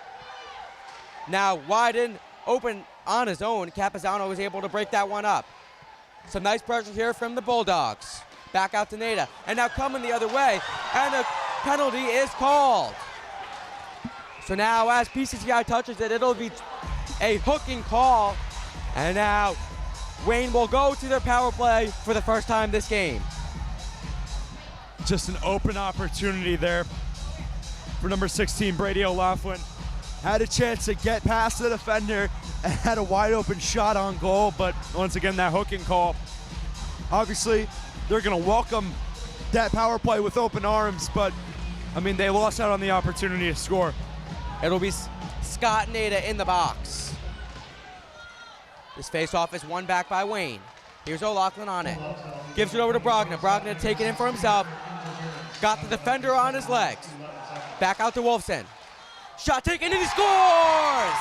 Now wide in, open on his own. Capizano was able to break that one up. Some nice pressure here from the Bulldogs. Back out to Nada, and now coming the other way, and a penalty is called. So now as PCTI touches it, it'll be a hooking call. And now Wayne will go to their power play for the first time this game. Just an open opportunity there for number 16, Brady O'Loughlin. Had a chance to get past the defender and had a wide open shot on goal, but once again, that hooking call. Obviously, they're going to welcome that power play with open arms, but, I mean, they lost out on the opportunity to score. It'll be Scott Nada in the box. This faceoff is won back by Wayne. Here's O'Loughlin on it. Gives it over to Brogna. Brogna taking it for himself. Got the defender on his legs. Back out to Wolfson. Shot taken and he scores!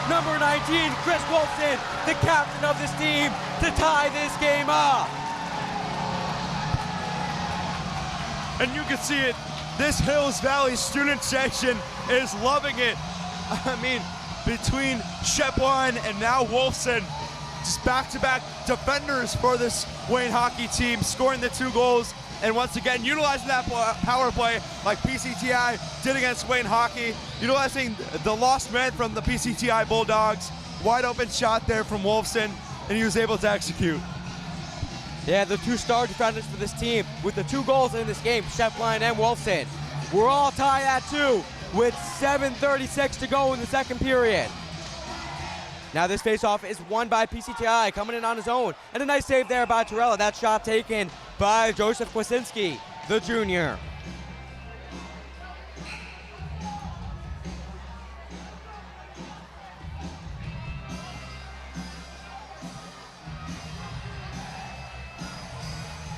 Number 19, Chris Wolfson, the captain of this team, to tie this game up. And you can see it. This Hills Valley student section is loving it. I mean, between Shepline and now Wolfson, just back-to-back defenders for this Wayne hockey team, scoring the 2 goals. And once again, utilizing that power play like PCTI did against Wayne Hockey, utilizing the lost man from the PCTI Bulldogs. Wide open shot there from Wolfson, and he was able to execute. Yeah, the 2 star defenders for this team with the 2 goals in this game, Shepline and Wolfson. We're all tied at 2 with 7:36 to go in the second period. Now this faceoff is won by PCTI, coming in on his own. And a nice save there by Torella. That shot taken by Joseph Kwasinski, the junior.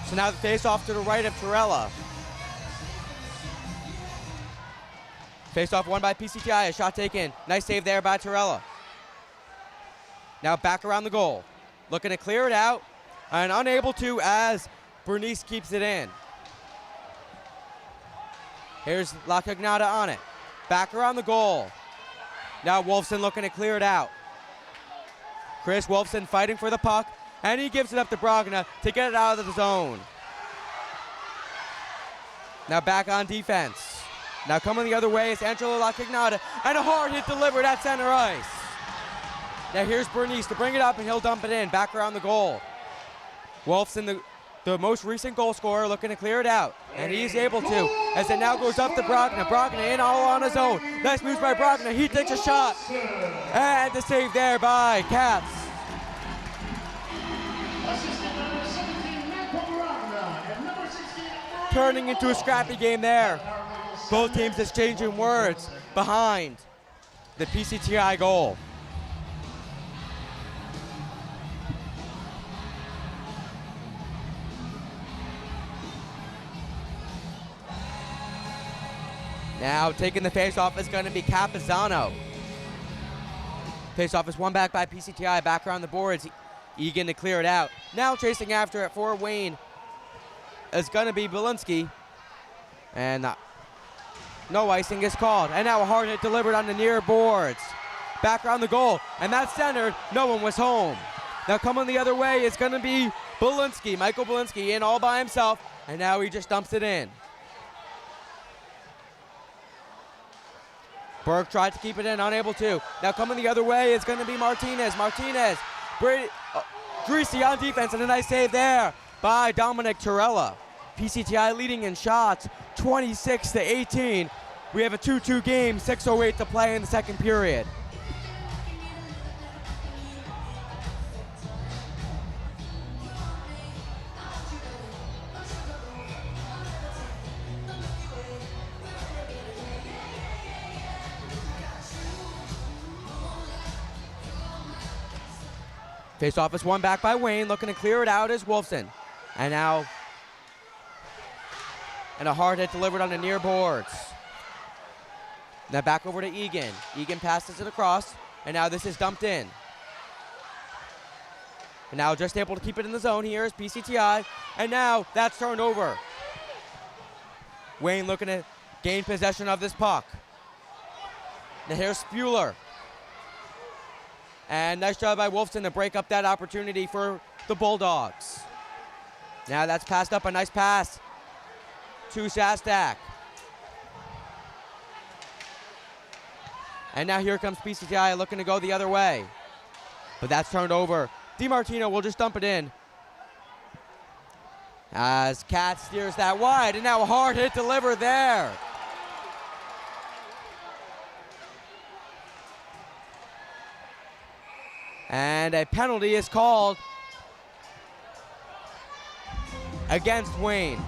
So now the face-off to the right of Torella. Face-off won by PCTI, a shot taken. Nice save there by Torella. Now back around the goal. Looking to clear it out, and unable to as Bernice keeps it in. Here's La Cagnata on it. Back around the goal. Now Wolfson looking to clear it out. Chris Wolfson fighting for the puck, and he gives it up to Brogna to get it out of the zone. Now back on defense. Now coming the other way is Angelo La Cagnata, and a hard hit delivered at center ice. Now here's Bernice to bring it up, and he'll dump it in, back around the goal. Wolfson, the most recent goal scorer, looking to clear it out, and he's able to, as it now goes up to Brogna. Brogna in all on his own. Nice moves by Brogna. He takes a shot, and the save there by Katz. Assistant number 17, Marco Brogna, and number 16, Turning into a scrappy game there. Both teams exchanging words behind the PCTI goal. Now taking the faceoff is going to be Capizano. Faceoff is won back by PCTI, back around the boards. Egan to clear it out. Now chasing after it for Wayne is going to be Belinsky. And no icing is called. And now a hard hit delivered on the near boards. Back around the goal, and that's centered. No one was home. Now coming the other way is going to be Belinsky, Michael Belinsky, in all by himself, and now he just dumps it in. Burke tried to keep it in, unable to. Now coming the other way is going to be Martinez. Martinez, greasy on defense, and a nice save there by Dominic Torella. PCTI leading in shots, 26-18. We have a 2-2 game, 6:08 to play in the second period. Face-off is won back by Wayne, looking to clear it out is Wolfson. And now, and a hard hit delivered on the near boards. Now back over to Egan. Egan passes it across, and now this is dumped in. And now just able to keep it in the zone here is PCTI, and now that's turned over. Wayne looking to gain possession of this puck. Now here's Spuler. And nice job by Wolfson to break up that opportunity for the Bulldogs. Now that's passed up, a nice pass to Shastak. And now here comes PCTI looking to go the other way. But that's turned over. DiMartino will just dump it in. As Katz steers that wide, and now a hard hit delivered there. And a penalty is called against Wayne.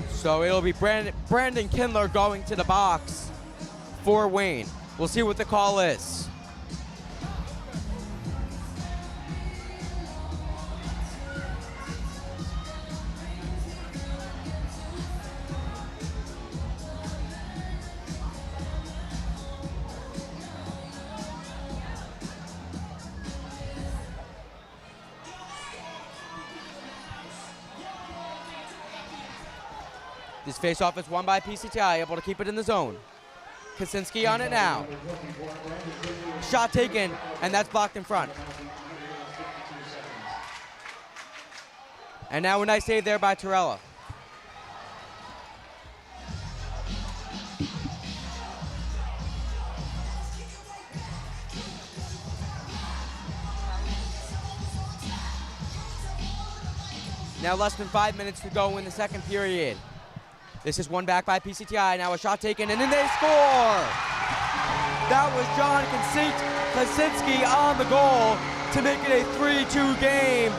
So it'll be Brandon Kindler going to the box for Wayne. We'll see what the call is. This faceoff is won by PCTI, able to keep it in the zone. Kaczynski on it now. Shot taken, and that's blocked in front. And now a nice save there by Torella. Now less than 5 minutes to go in the second period. This is won back by PCTI. Now a shot taken, and then they score! That was John Kaczynski on the goal to make it a 3-2 game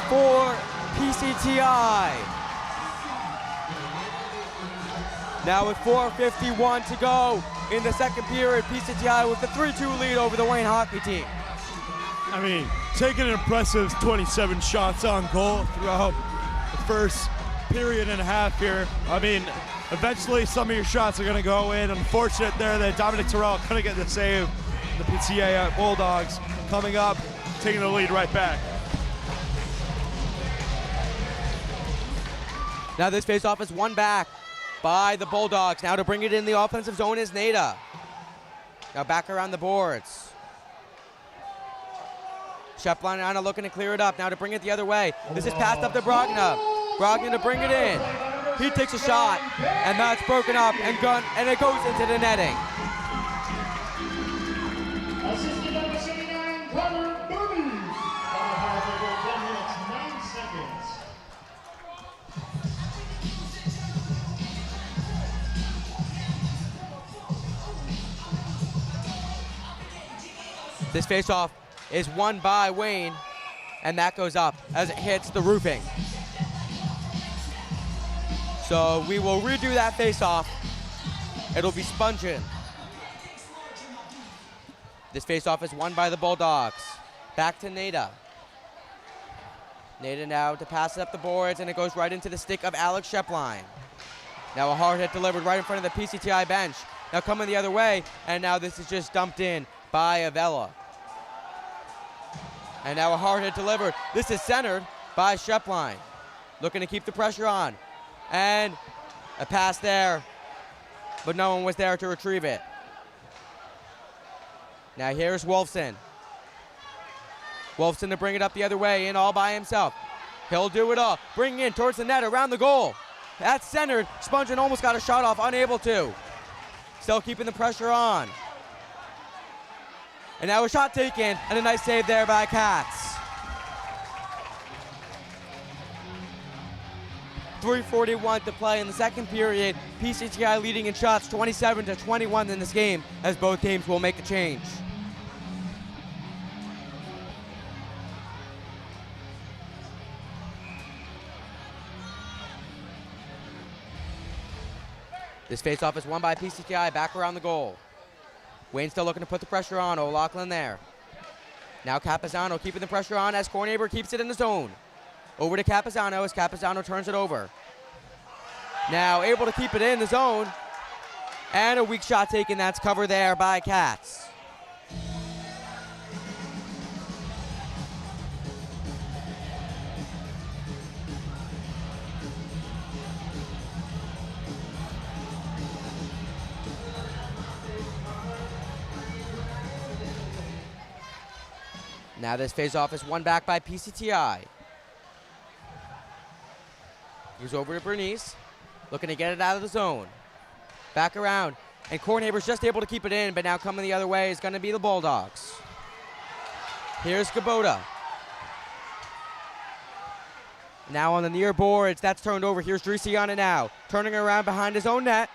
for PCTI. Now with 4:51 to go in the second period, PCTI with the 3-2 lead over the Wayne hockey team. I mean, taking an impressive 27 shots on goal throughout the first period and a half here. I mean, eventually some of your shots are going to go in. Unfortunate there that Dominic Terrell couldn't get the save. The PCTI Bulldogs coming up, taking the lead right back. Now this faceoff is won back by the Bulldogs. Now to bring it in the offensive zone is Nada. Now back around the boards. Sheplana looking to clear it up. Now to bring it the other way. This is passed up to Brogna. Brogna to bring it in. He takes a shot, and that's broken up and it goes into the netting. Assistant number 79, Connor Booby. On the power play goal, 10 minutes, 9 seconds. This faceoff is won by Wayne, and that goes up as it hits the roofing. So we will redo that faceoff. It'll be sponging. This faceoff is won by the Bulldogs. Back to Nada. Nada now to pass it up the boards, and it goes right into the stick of Alex Shepline. Now a hard hit delivered right in front of the PCTI bench. Now coming the other way, and now this is just dumped in by Avella. And now a hard hit delivered. This is centered by Shepline. Looking to keep the pressure on. And a pass there, but no one was there to retrieve it. Now here's Wolfson. Wolfson to bring it up the other way in all by himself. He'll do it all. Bringing in towards the net around the goal. That's centered. Spongin almost got a shot off, unable to. Still keeping the pressure on. And now a shot taken, and a nice save there by Katz. 3:41 to play in the second period. PCTI leading in shots 27-21 in this game, as both teams will make a change. This faceoff is won by PCTI back around the goal. Wayne still looking to put the pressure on. O'Loughlin there. Now Capizano keeping the pressure on as Cornhaber keeps it in the zone. Over to Capizano as Capizano turns it over. Now able to keep it in the zone. And a weak shot taken. That's covered there by Katz. Now this faceoff is won back by PCTI. He's over to Bernice, looking to get it out of the zone. Back around, and Cornhaber's just able to keep it in, but now coming the other way is going to be the Bulldogs. Here's Kubota. Now on the near boards, that's turned over. Here's Drisiana now, turning around behind his own net.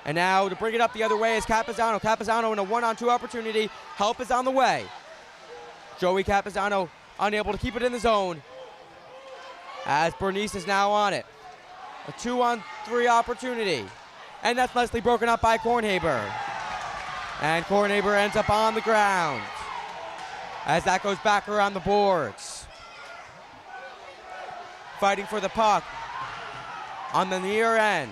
And now to bring it up the other way is Capizano. Capizano in a 1-on-2 opportunity. Help is on the way. Joey Capizano unable to keep it in the zone, as Bernice is now on it. A 2-on-3 opportunity. And that's nicely broken up by Cornhaber. And Cornhaber ends up on the ground as that goes back around the boards. Fighting for the puck on the near end.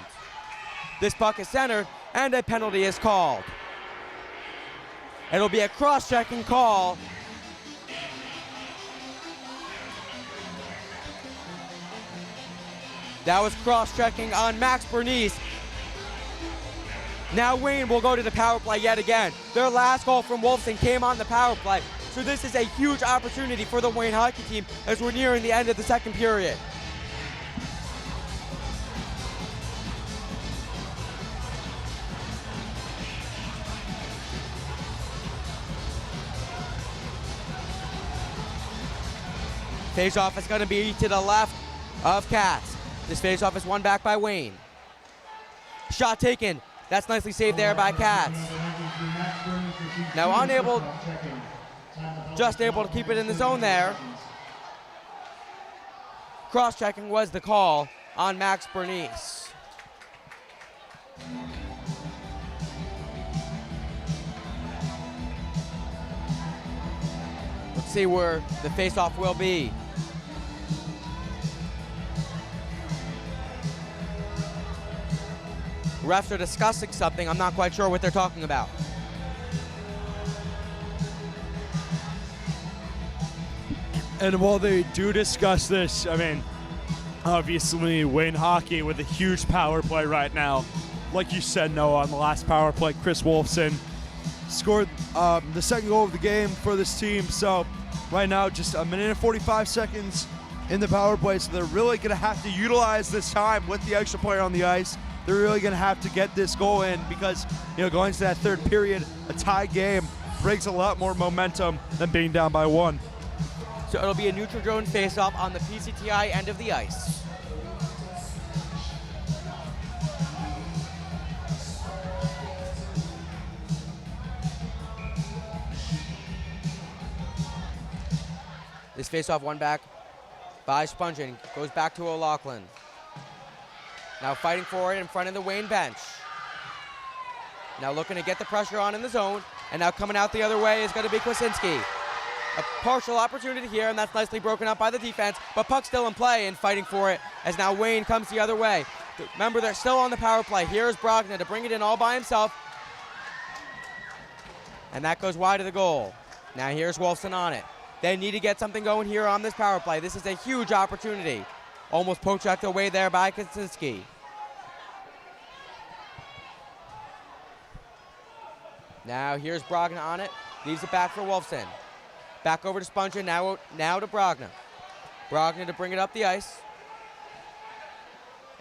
This puck is centered, and a penalty is called. It'll be a cross-checking call. That was cross-checking on Max Bernice. Now Wayne will go to the power play yet again. Their last goal from Wolfson came on the power play. So this is a huge opportunity for the Wayne hockey team as we're nearing the end of the second period. Face-off is going to be to the left of Katz. This face-off is won back by Wayne. Shot taken. That's nicely saved there by Katz. Now just able to keep it in the zone there. Cross-checking was the call on Max Bernice. Let's see where the face-off will be. Refs are discussing something. I'm not quite sure what they're talking about. And while they do discuss this, I mean, obviously Wayne Hockey with a huge power play right now. Like you said, Noah, on the last power play, Chris Wolfson scored the second goal of the game for this team. So right now, just a minute and 45 seconds in the power play. So they're really going to have to utilize this time with the extra player on the ice. They're really going to have to get this goal in because, going into that third period, a tie game brings a lot more momentum than being down by one. So it'll be a neutral zone face-off on the PCTI end of the ice. This face-off won back by Spungen. Goes back to O'Loughlin. Now fighting for it in front of the Wayne bench. Now looking to get the pressure on in the zone. And now coming out the other way is going to be Kwasinski. A partial opportunity here, and that's nicely broken up by the defense. But puck's still in play and fighting for it as now Wayne comes the other way. Remember, they're still on the power play. Here's Brogna to bring it in all by himself. And that goes wide of the goal. Now here's Wolfson on it. They need to get something going here on this power play. This is a huge opportunity. Almost poke-checked away there by Kwasinski. Now here's Brogna on it. Leaves it back for Wolfson. Back over to Spungen, now to Brogna. Brogna to bring it up the ice.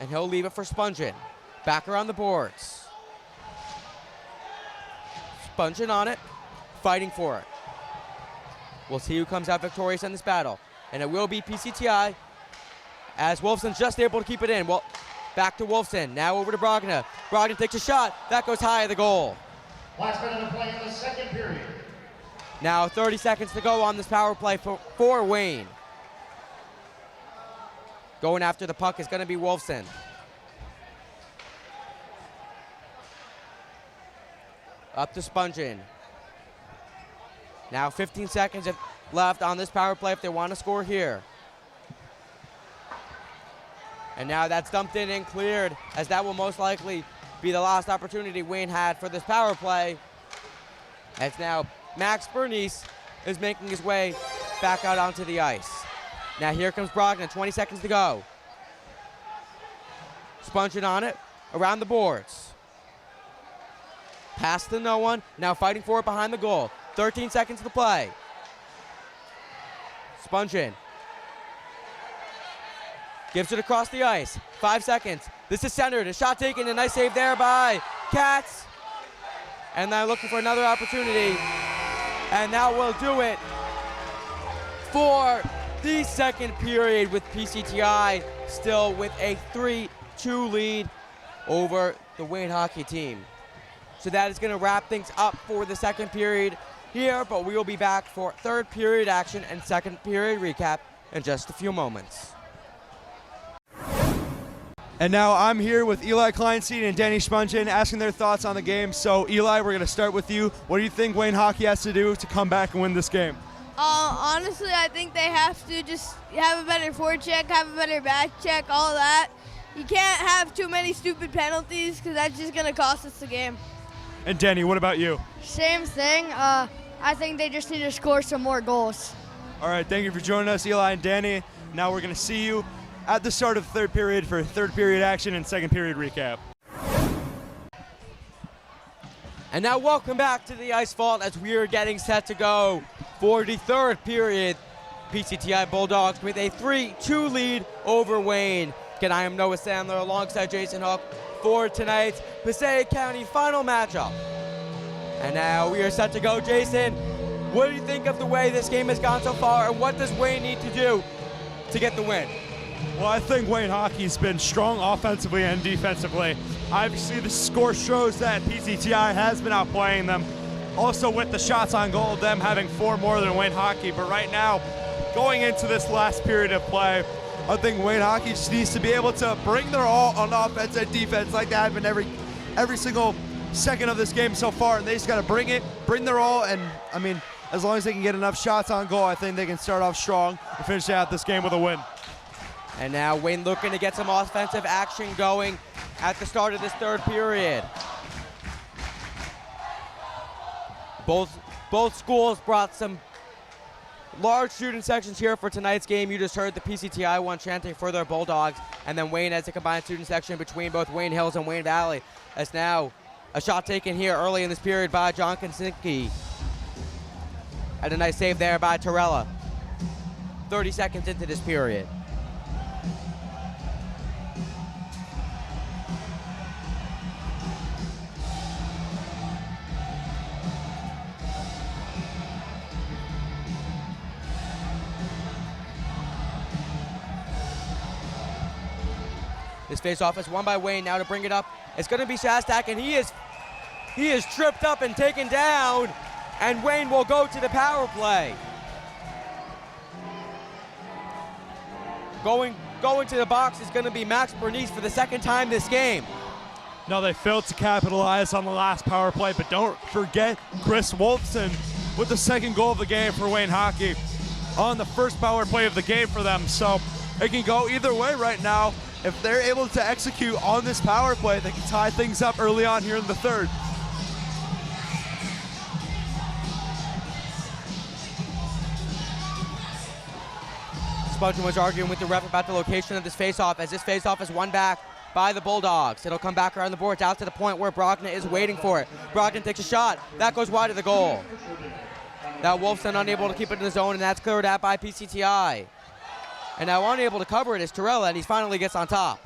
And he'll leave it for Spungen. Back around the boards. Spungen on it, fighting for it. We'll see who comes out victorious in this battle. And it will be PCTI as Wolfson's just able to keep it in. Well, back to Wolfson, now over to Brogna. Brogna takes a shot, that goes high of the goal. Last minute of play in the second period. Now 30 seconds to go on this power play for Wayne. Going after the puck is going to be Wolfson. Up to Spungen. Now 15 seconds left on this power play if they want to score here. And now that's dumped in and cleared, as that will most likely be the last opportunity Wayne had for this power play. As now Max Bernice is making his way back out onto the ice. Now here comes Brogna, 20 seconds to go. Spungen on it, around the boards. Pass to no one, now fighting for it behind the goal. 13 seconds to play. Spungen gives it across the ice. 5 seconds. This is centered. A shot taken. A nice save there by Katz. And they're looking for another opportunity. And that will do it for the second period, with PCTI still with a 3-2 lead over the Wayne Hockey team. So that is going to wrap things up for the second period here, but we will be back for third period action and second period recap in just a few moments. And now I'm here with Eli Kleinstein and Danny Spungen asking their thoughts on the game. So Eli, we're going to start with you. What do you think Wayne Hockey has to do to come back and win this game? Honestly, I think they have to just have a better forecheck, have a better back check, all that. You can't have too many stupid penalties because that's just going to cost us the game. And Danny, what about you? Same thing. I think they just need to score some more goals. All right, thank you for joining us, Eli and Danny. Now we're going to see you at the start of the third period for third period action and second period recap. And now welcome back to the Ice Vault as we are getting set to go for the third period. PCTI Bulldogs with a 3-2 lead over Wayne. Again, I am Noah Sandler alongside Jason Hook for tonight's Passaic County final matchup. And now we are set to go. Jason, what do you think of the way this game has gone so far, and what does Wayne need to do to get the win? Well, I think Wayne Hockey's been strong offensively and defensively. Obviously, the score shows that PCTI has been outplaying them. Also, with the shots on goal, them having 4 more than Wayne Hockey. But right now, going into this last period of play, I think Wayne Hockey just needs to be able to bring their all on offense and defense like they have been every single second of this game so far. And they just got to bring their all. And, I mean, as long as they can get enough shots on goal, I think they can start off strong and finish out this game with a win. And now Wayne looking to get some offensive action going at the start of this third period. Both schools brought some large student sections here for tonight's game. You just heard the PCTI one chanting for their Bulldogs, and then Wayne has a combined student section between both Wayne Hills and Wayne Valley. As now a shot taken here early in this period by John Konsinski. And a nice save there by Torella. 30 seconds into this period. This face-off is won by Wayne. Now to bring it up, it's going to be Shastak, and he is tripped up and taken down, and Wayne will go to the power play. Going to the box is going to be Max Bernice for the second time this game. No, they failed to capitalize on the last power play, but don't forget Chris Wolfson with the second goal of the game for Wayne Hockey on the first power play of the game for them. So it can go either way right now. If they're able to execute on this power play, they can tie things up early on here in the third. Spudgeon was arguing with the ref about the location of this face-off, as this face-off is won back by the Bulldogs. It'll come back around the boards out to the point where Brogna is waiting for it. Brogna takes a shot. That goes wide of the goal. Now Wolfson unable to keep it in the zone, and that's cleared out by PCTI. And now unable to cover it is Torella, and he finally gets on top.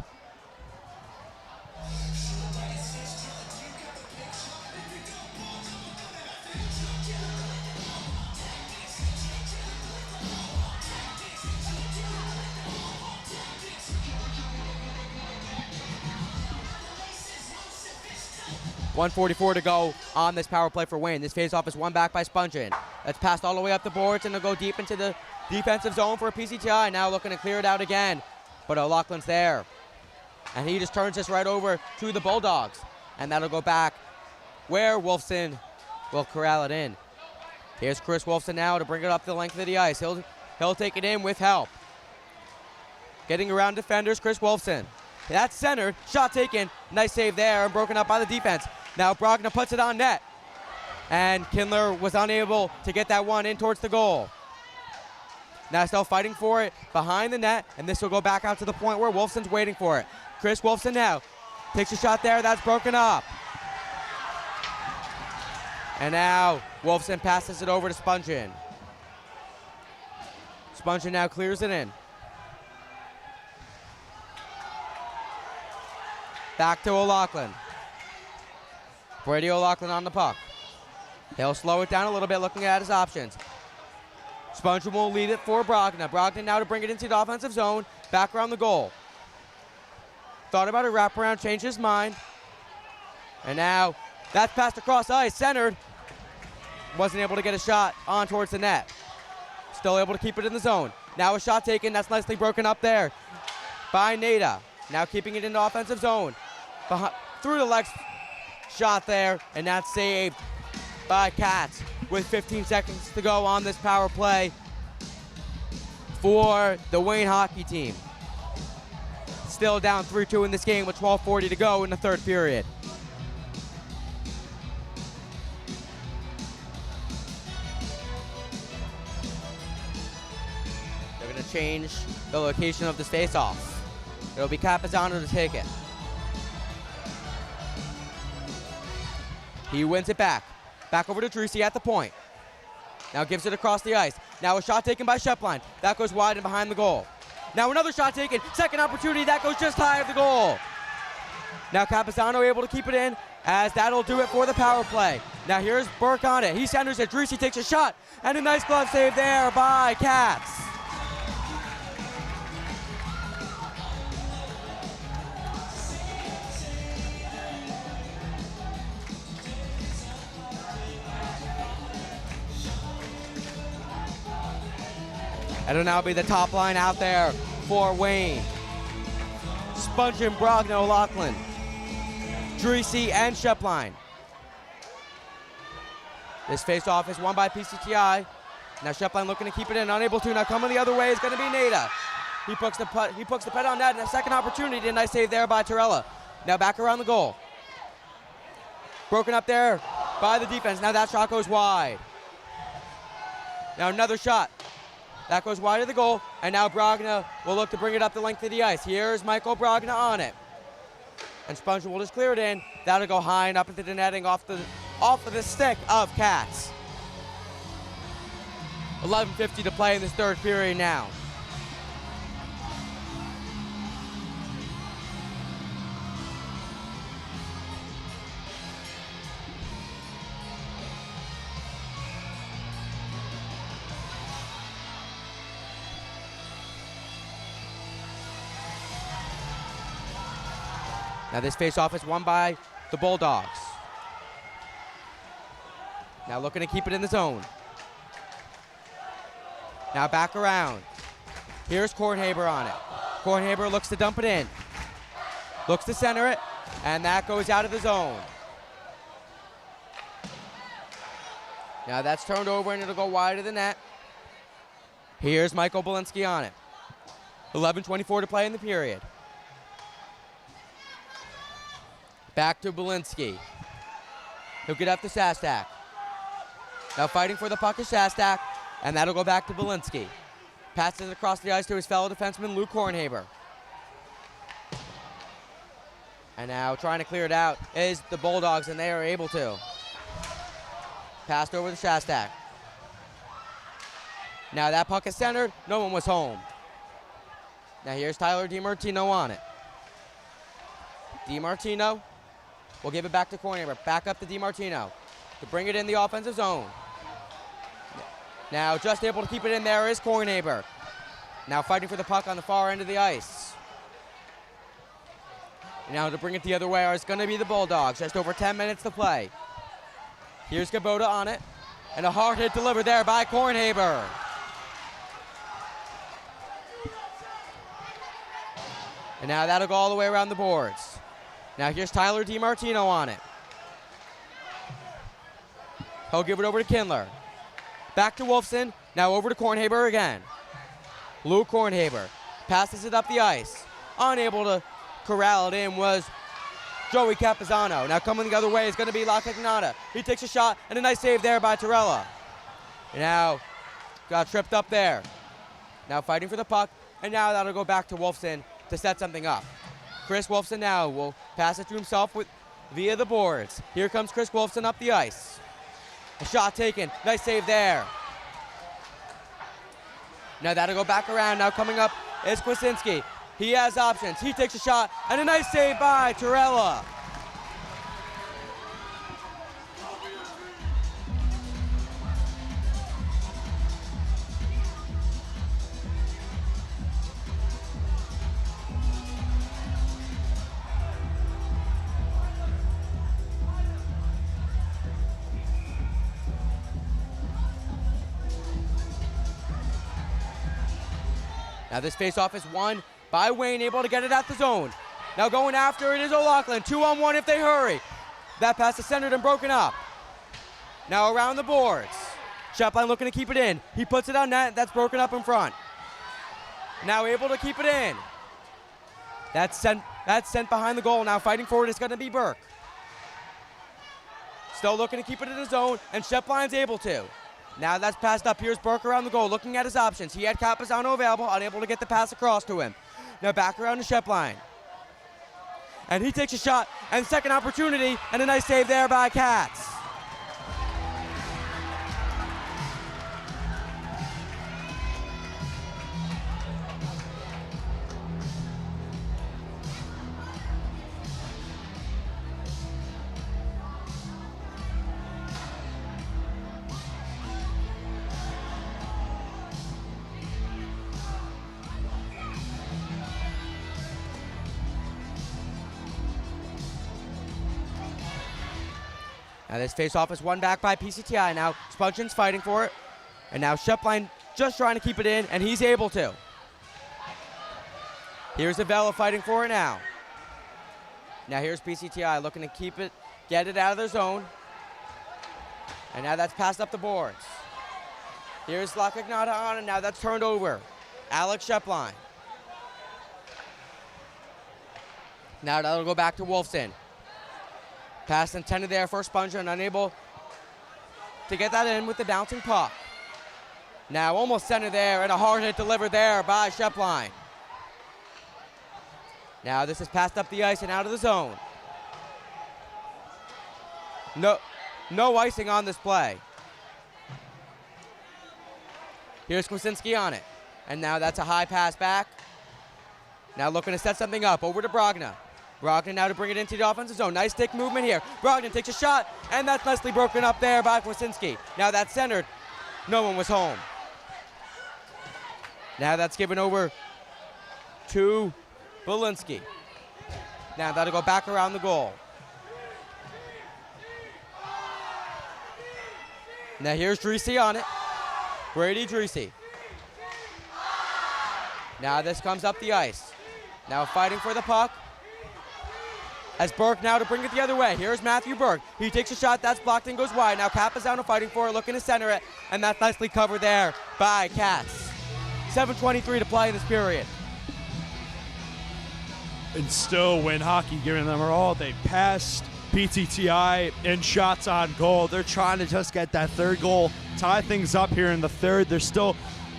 .144 to go on this power play for Wayne. This face-off is won back by Spungen. That's passed all the way up the boards, and it'll go deep into the defensive zone for a PCTI. Now looking to clear it out again, but O'Loughlin's there. And he just turns this right over to the Bulldogs. And that'll go back where Wolfson will corral it in. Here's Chris Wolfson now to bring it up the length of the ice. He'll take it in with help. Getting around defenders, Chris Wolfson. That's centered, shot taken, nice save there, and broken up by the defense. Now Brogna puts it on net. And Kindler was unable to get that one in towards the goal. Now still fighting for it behind the net, and this will go back out to the point where Wolfson's waiting for it. Chris Wolfson now takes a shot there, that's broken up. And now Wolfson passes it over to Spungen. Spungen now clears it in. Back to O'Loughlin. Brady O'Loughlin on the puck. He'll slow it down a little bit, looking at his options. Spungen will lead it for Brogna. Brogna now to bring it into the offensive zone, back around the goal. Thought about a wraparound, changed his mind. And now that's passed across ice, centered. Wasn't able to get a shot on towards the net. Still able to keep it in the zone. Now a shot taken, that's nicely broken up there by Nada. Now keeping it in the offensive zone. Through the legs, shot there, and that's saved by Katz with 15 seconds to go on this power play for the Wayne hockey team. Still down 3-2 in this game with 12:40 to go in the third period. They're going to change the location of this face-off. It'll be Capizano to take it. He wins it back. Back over to Drusi at the point. Now gives it across the ice. Now a shot taken by Shepline. That goes wide and behind the goal. Now another shot taken. Second opportunity. That goes just high of the goal. Now Capizano able to keep it in, as that'll do it for the power play. Now here's Burke on it. He centers it. Drusi takes a shot. And a nice glove save there by Katz. It'll now be the top line out there for Wayne. Spungen, Brogna, O'Loughlin, Dreesy, and Shepline. This face-off is won by PCTI. Now Shepline looking to keep it in, unable to. Now coming the other way is going to be Nada. He puts the pet on net, and a second opportunity. A nice save there by Torella. Now back around the goal. Broken up there by the defense. Now that shot goes wide. Now another shot. That goes wide of the goal, and now Brogna will look to bring it up the length of the ice. Here's Michael Brogna on it. And Spungen will just clear it in. That'll go high and up into the netting off of the stick of Cats. 11:50 to play in this third period now. Now this face-off is won by the Bulldogs. Now looking to keep it in the zone. Now back around. Here's Kornhaber on it. Kornhaber looks to dump it in. Looks to center it, and that goes out of the zone. Now that's turned over and it'll go wide of the net. Here's Michael Belinsky on it. 11:24 to play in the period. Back to Belinsky. He'll get up to Sastak. Now fighting for the puck is Sastak, and that'll go back to Belinsky. Passes it across the ice to his fellow defenseman, Luke Kornhaber. And now trying to clear it out is the Bulldogs, and they are able to. Passed over to Sastak. Now that puck is centered. No one was home. Now here's Tyler DiMartino on it. DiMartino will give it back to Kornhaber. Back up to DiMartino to bring it in the offensive zone. Now just able to keep it in there is Kornhaber. Now fighting for the puck on the far end of the ice. Now to bring it the other way is going to be the Bulldogs. Just over 10 minutes to play. Here's Gabota on it. And a hard hit delivered there by Kornhaber. And now that'll go all the way around the boards. Now here's Tyler DiMartino on it. He'll give it over to Kindler. Back to Wolfson. Now over to Kornhaber again. Luke Kornhaber passes it up the ice. Unable to corral it in was Joey Capizano. Now coming the other way is going to be La Cagnata. He takes a shot and a nice save there by Torella. Now got tripped up there. Now fighting for the puck, and now that'll go back to Wolfson to set something up. Chris Wolfson now will pass it to himself via the boards. Here comes Chris Wolfson up the ice. A shot taken. Nice save there. Now that'll go back around. Now coming up is Kwasinski. He has options. He takes a shot, and a nice save by Torella. Now this faceoff is won by Wayne, able to get it out the zone. Now going after it is O'Loughlin. 2-on-1 if they hurry. That pass is centered and broken up. Now around the boards. Shepline looking to keep it in. He puts it on net. That's broken up in front. Now able to keep it in. That's sent behind the goal. Now fighting for it is going to be Burke. Still looking to keep it in the zone, and Shepline's able to. Now that's passed up. Here's Burke around the goal, looking at his options. He had Capizano available, unable to get the pass across to him. Now back around to Shepline. And he takes a shot, and second opportunity, and a nice save there by Katz. Now this face-off is won back by PCTI. Now Spunchin's fighting for it. And now Shepline just trying to keep it in, and he's able to. Here's Avella fighting for it now. Now here's PCTI looking to keep it, get it out of their zone. And now that's passed up the boards. Here's La Cagnata on, and now that's turned over. Alex Shepline. Now that'll go back to Wolfson. Pass intended there for Sponger and unable to get that in with the bouncing puck. Now almost center there, and a hard hit delivered there by Shepline. Now this is passed up the ice and out of the zone. No icing on this play. Here's Kwasinski on it. And now that's a high pass back. Now looking to set something up over to Brogna. Brogna now to bring it into the offensive zone. Nice stick movement here. Brogna takes a shot, and that's nicely broken up there by Kwasinski. Now that's centered. No one was home. Now that's given over to Belinsky. Now that'll go back around the goal. Now here's Dreesy on it. Brady Dreesy. Now this comes up the ice. Now fighting for the puck. As Burke now to bring it the other way. Here's Matthew Burke. He takes a shot, that's blocked and goes wide. Now Capizano fighting for it, looking to center it, and that's nicely covered there by Katz. 7:23 to play in this period. And still Wayne Hockey giving them all. They passed PCTI in shots on goal. They're trying to just get that third goal, tie things up here in the third. There's still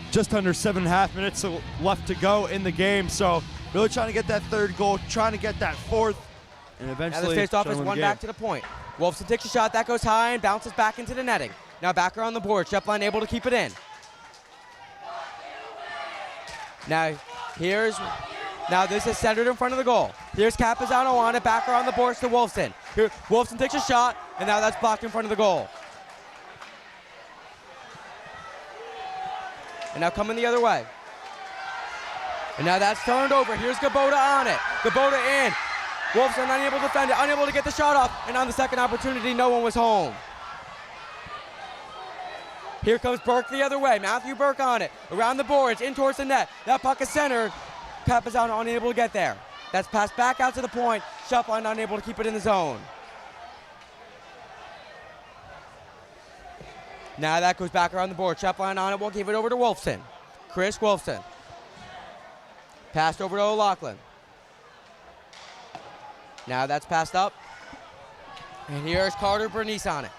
just under 7.5 minutes left to go in the game. So really trying to get that third goal, trying to get that fourth, and eventually. Now this face-off is one back to the point. Wolfson takes a shot, that goes high and bounces back into the netting. Now back around the board, Shepline able to keep it in. Now this is centered in front of the goal. Here's Capizano on it, back around the boards to Wolfson. Here, Wolfson takes a shot, and now that's blocked in front of the goal. And now coming the other way. And now that's turned over. Here's Gabota on it. Gabota in. Wolfson unable to defend it, unable to get the shot off, and on the second opportunity, no one was home. Here comes Burke the other way. Matthew Burke on it. Around the boards, in towards the net. That puck is centered. Capizano unable to get there. That's passed back out to the point. Shepline unable to keep it in the zone. Now that goes back around the board. Shepline on it. We'll give it over to Wolfson. Chris Wolfson. Passed over to O'Loughlin. Now that's passed up. And here's Carter Bernice on it.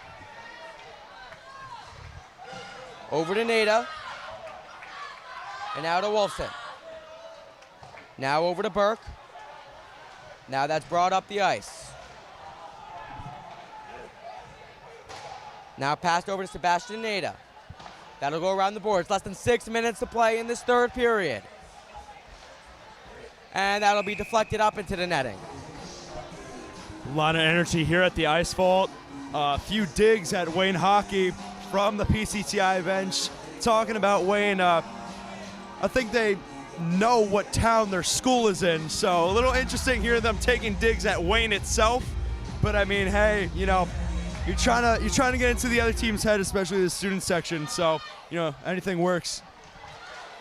Over to Nada. And now to Wolfson. Now over to Burke. Now that's brought up the ice. Now passed over to Sebastian Nada. That'll go around the boards. Less than 6 minutes to play in this third period. And that'll be deflected up into the netting. A lot of energy here at the ice vault. A few digs at Wayne Hockey from the PCTI bench. Talking about Wayne, I think they know what town their school is in, so a little interesting hearing them taking digs at Wayne itself. But I mean, hey, you know, you're trying to get into the other team's head, especially the student section. So, you know, anything works.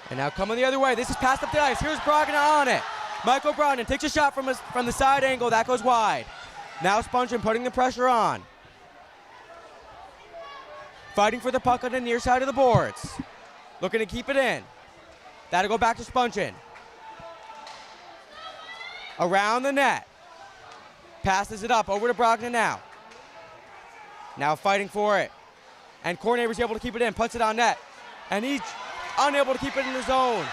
And now coming the other way. This is passed up the ice. Here's Brogna on it. Michael Brogna takes a shot from the side angle. That goes wide. Now Spongin putting the pressure on. Fighting for the puck on the near side of the boards. Looking to keep it in. That'll go back to Spongin. Around the net. Passes it up over to Brogna now. Now fighting for it. And Cornhaber's able to keep it in. Puts it on net. And he's unable to keep it in the zone.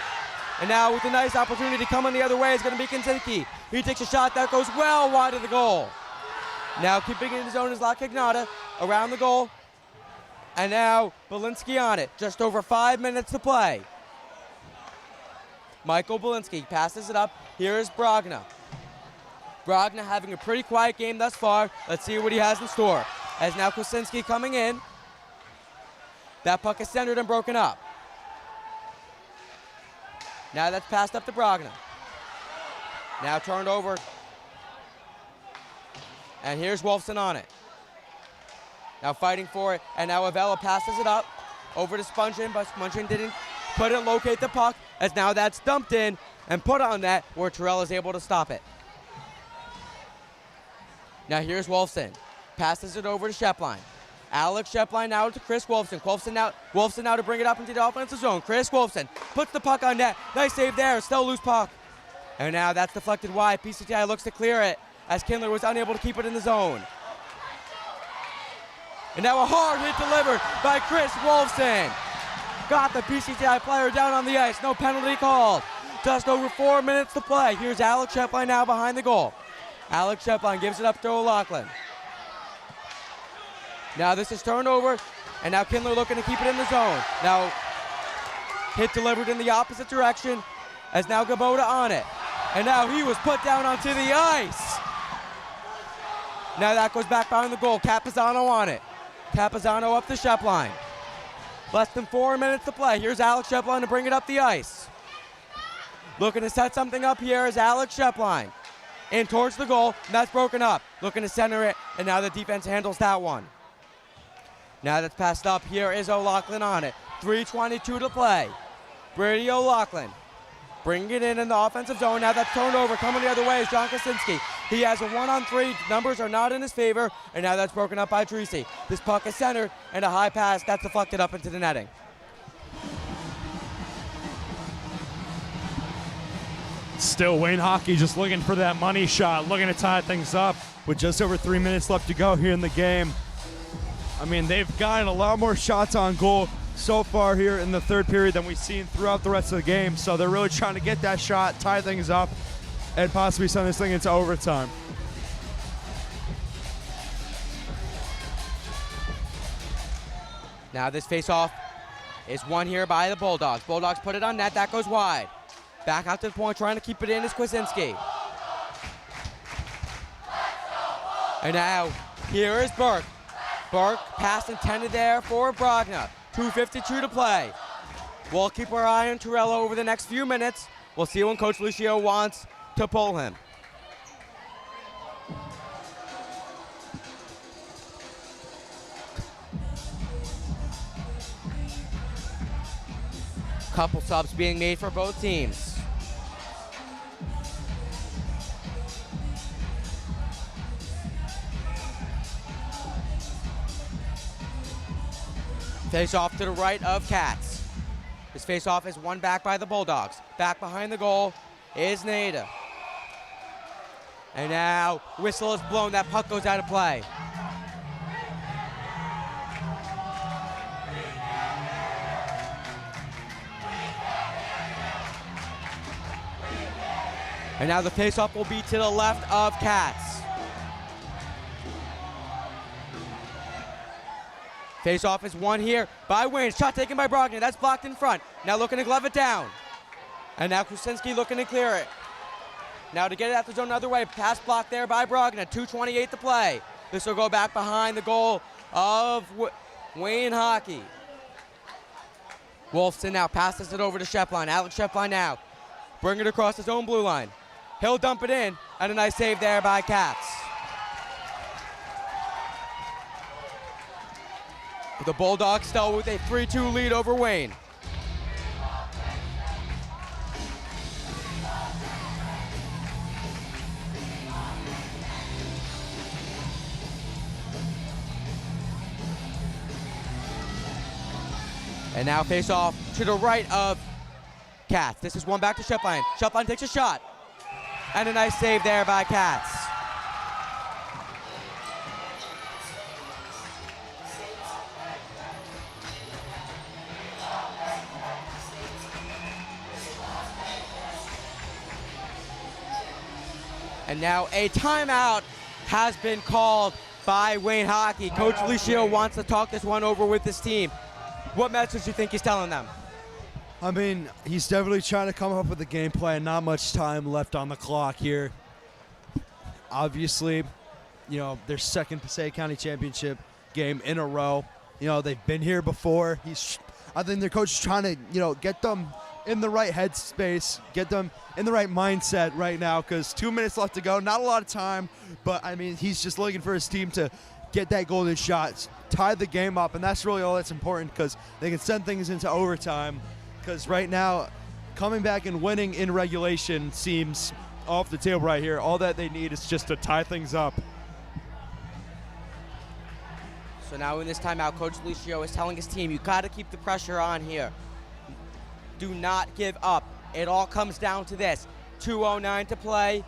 And now with a nice opportunity coming the other way is going to be Kinsinki. He takes a shot that goes well wide of the goal. Now keeping it in the zone is La Cagnata. Around the goal. And now Belinsky on it. Just over 5 minutes to play. Michael Belinsky passes it up. Here is Brogna. Brogna having a pretty quiet game thus far. Let's see what he has in store. As now Kwasinski coming in. That puck is centered and broken up. Now that's passed up to Brogna. Now turned over. And here's Wolfson on it. Now fighting for it. And now Avella passes it up over to Spongin, but Spongin didn't couldn't locate the puck, as now that's dumped in and put on net where Terrell is able to stop it. Now here's Wolfson. Passes it over to Shepline. Alex Shepline now to Chris Wolfson. Wolfson now to bring it up into the offensive zone. Chris Wolfson puts the puck on net. Nice save there. Still loose puck. And now that's deflected wide. PCTI looks to clear it as Kindler was unable to keep it in the zone. And now a hard hit delivered by Chris Wolfson. Got the PCTI player down on the ice. No penalty called. Just over 4 minutes to play. Here's Alex Shepline now behind the goal. Alex Shepline gives it up to O'Loughlin. Now this is turned over, and now Kindler looking to keep it in the zone. Now hit delivered in the opposite direction, as now Gabota on it. And now he was put down onto the ice. Now that goes back behind the goal. Capizano on it. Capizano up the Shepline. Less than 4 minutes to play. Here's Alex Shepline to bring it up the ice. Looking to set something up here is Alex Shepline. In towards the goal, and that's broken up. Looking to center it, and now the defense handles that one. Now that's passed up, here is O'Loughlin on it. 3:22 to play. Brady O'Loughlin bringing it in the offensive zone. Now that's turned over, coming the other way is John Kaczynski. He has a 1-on-3, numbers are not in his favor, and now that's broken up by Treacy. This puck is centered, and a high pass that's deflected up into the netting. Still, Wayne Hockey just looking for that money shot, looking to tie things up with just over 3 minutes left to go here in the game. I mean, they've gotten a lot more shots on goal so far here in the third period than we've seen throughout the rest of the game. So they're really trying to get that shot, tie things up, and possibly send this thing into overtime. Now this face-off is won here by the Bulldogs. Bulldogs put it on net, that goes wide. Back out to the point, trying to keep it in is Kwasinski. And now, here is Burke. Burke, pass intended there for Brogna. 2:52 to play. We'll keep our eye on Torello over the next few minutes. We'll see when Coach Lucio wants to pull him. Couple subs being made for both teams. Face off to the right of Katz. This face off is won back by the Bulldogs. Back behind the goal is Nada. And now whistle is blown. That puck goes out of play. And now the face-off will be to the left of Katz. Face-off is won here by Wayne. Shot taken by Brogna. That's blocked in front. Now looking to glove it down. And now Krasinski looking to clear it. Now to get it out the zone another way. Pass blocked there by Brogna. 2:28 to play. This will go back behind the goal of Wayne Hockey. Wolfson now passes it over to Shepline. Alex Shepline now. Bring it across his own blue line. He'll dump it in, and a nice save there by Katz. The Bulldogs still with a 3-2 lead over Wayne. And now face off to the right of Katz. This is one back to Shepline. Shepline takes a shot. And a nice save there by Katz. And now a timeout has been called by Wayne Hockey. Coach Licio wants to talk this one over with his team. What message do you think he's telling them? I mean, he's definitely trying to come up with a game plan. Not much time left on the clock here. Obviously, you know, their second Passaic County Championship game in a row. You know, they've been here before. I think their coach is trying to, you know, get them in the right headspace, get them in the right mindset right now, because 2 minutes left to go. Not a lot of time, but, I mean, he's just looking for his team to get that golden shot, tie the game up, and that's really all that's important, because they can send things into overtime. because right now, coming back and winning in regulation seems off the table right here. All that they need is just to tie things up. So now in this timeout, Coach Lucio is telling his team, you got to keep the pressure on here. Do not give up. It all comes down to this. 2:09 to play.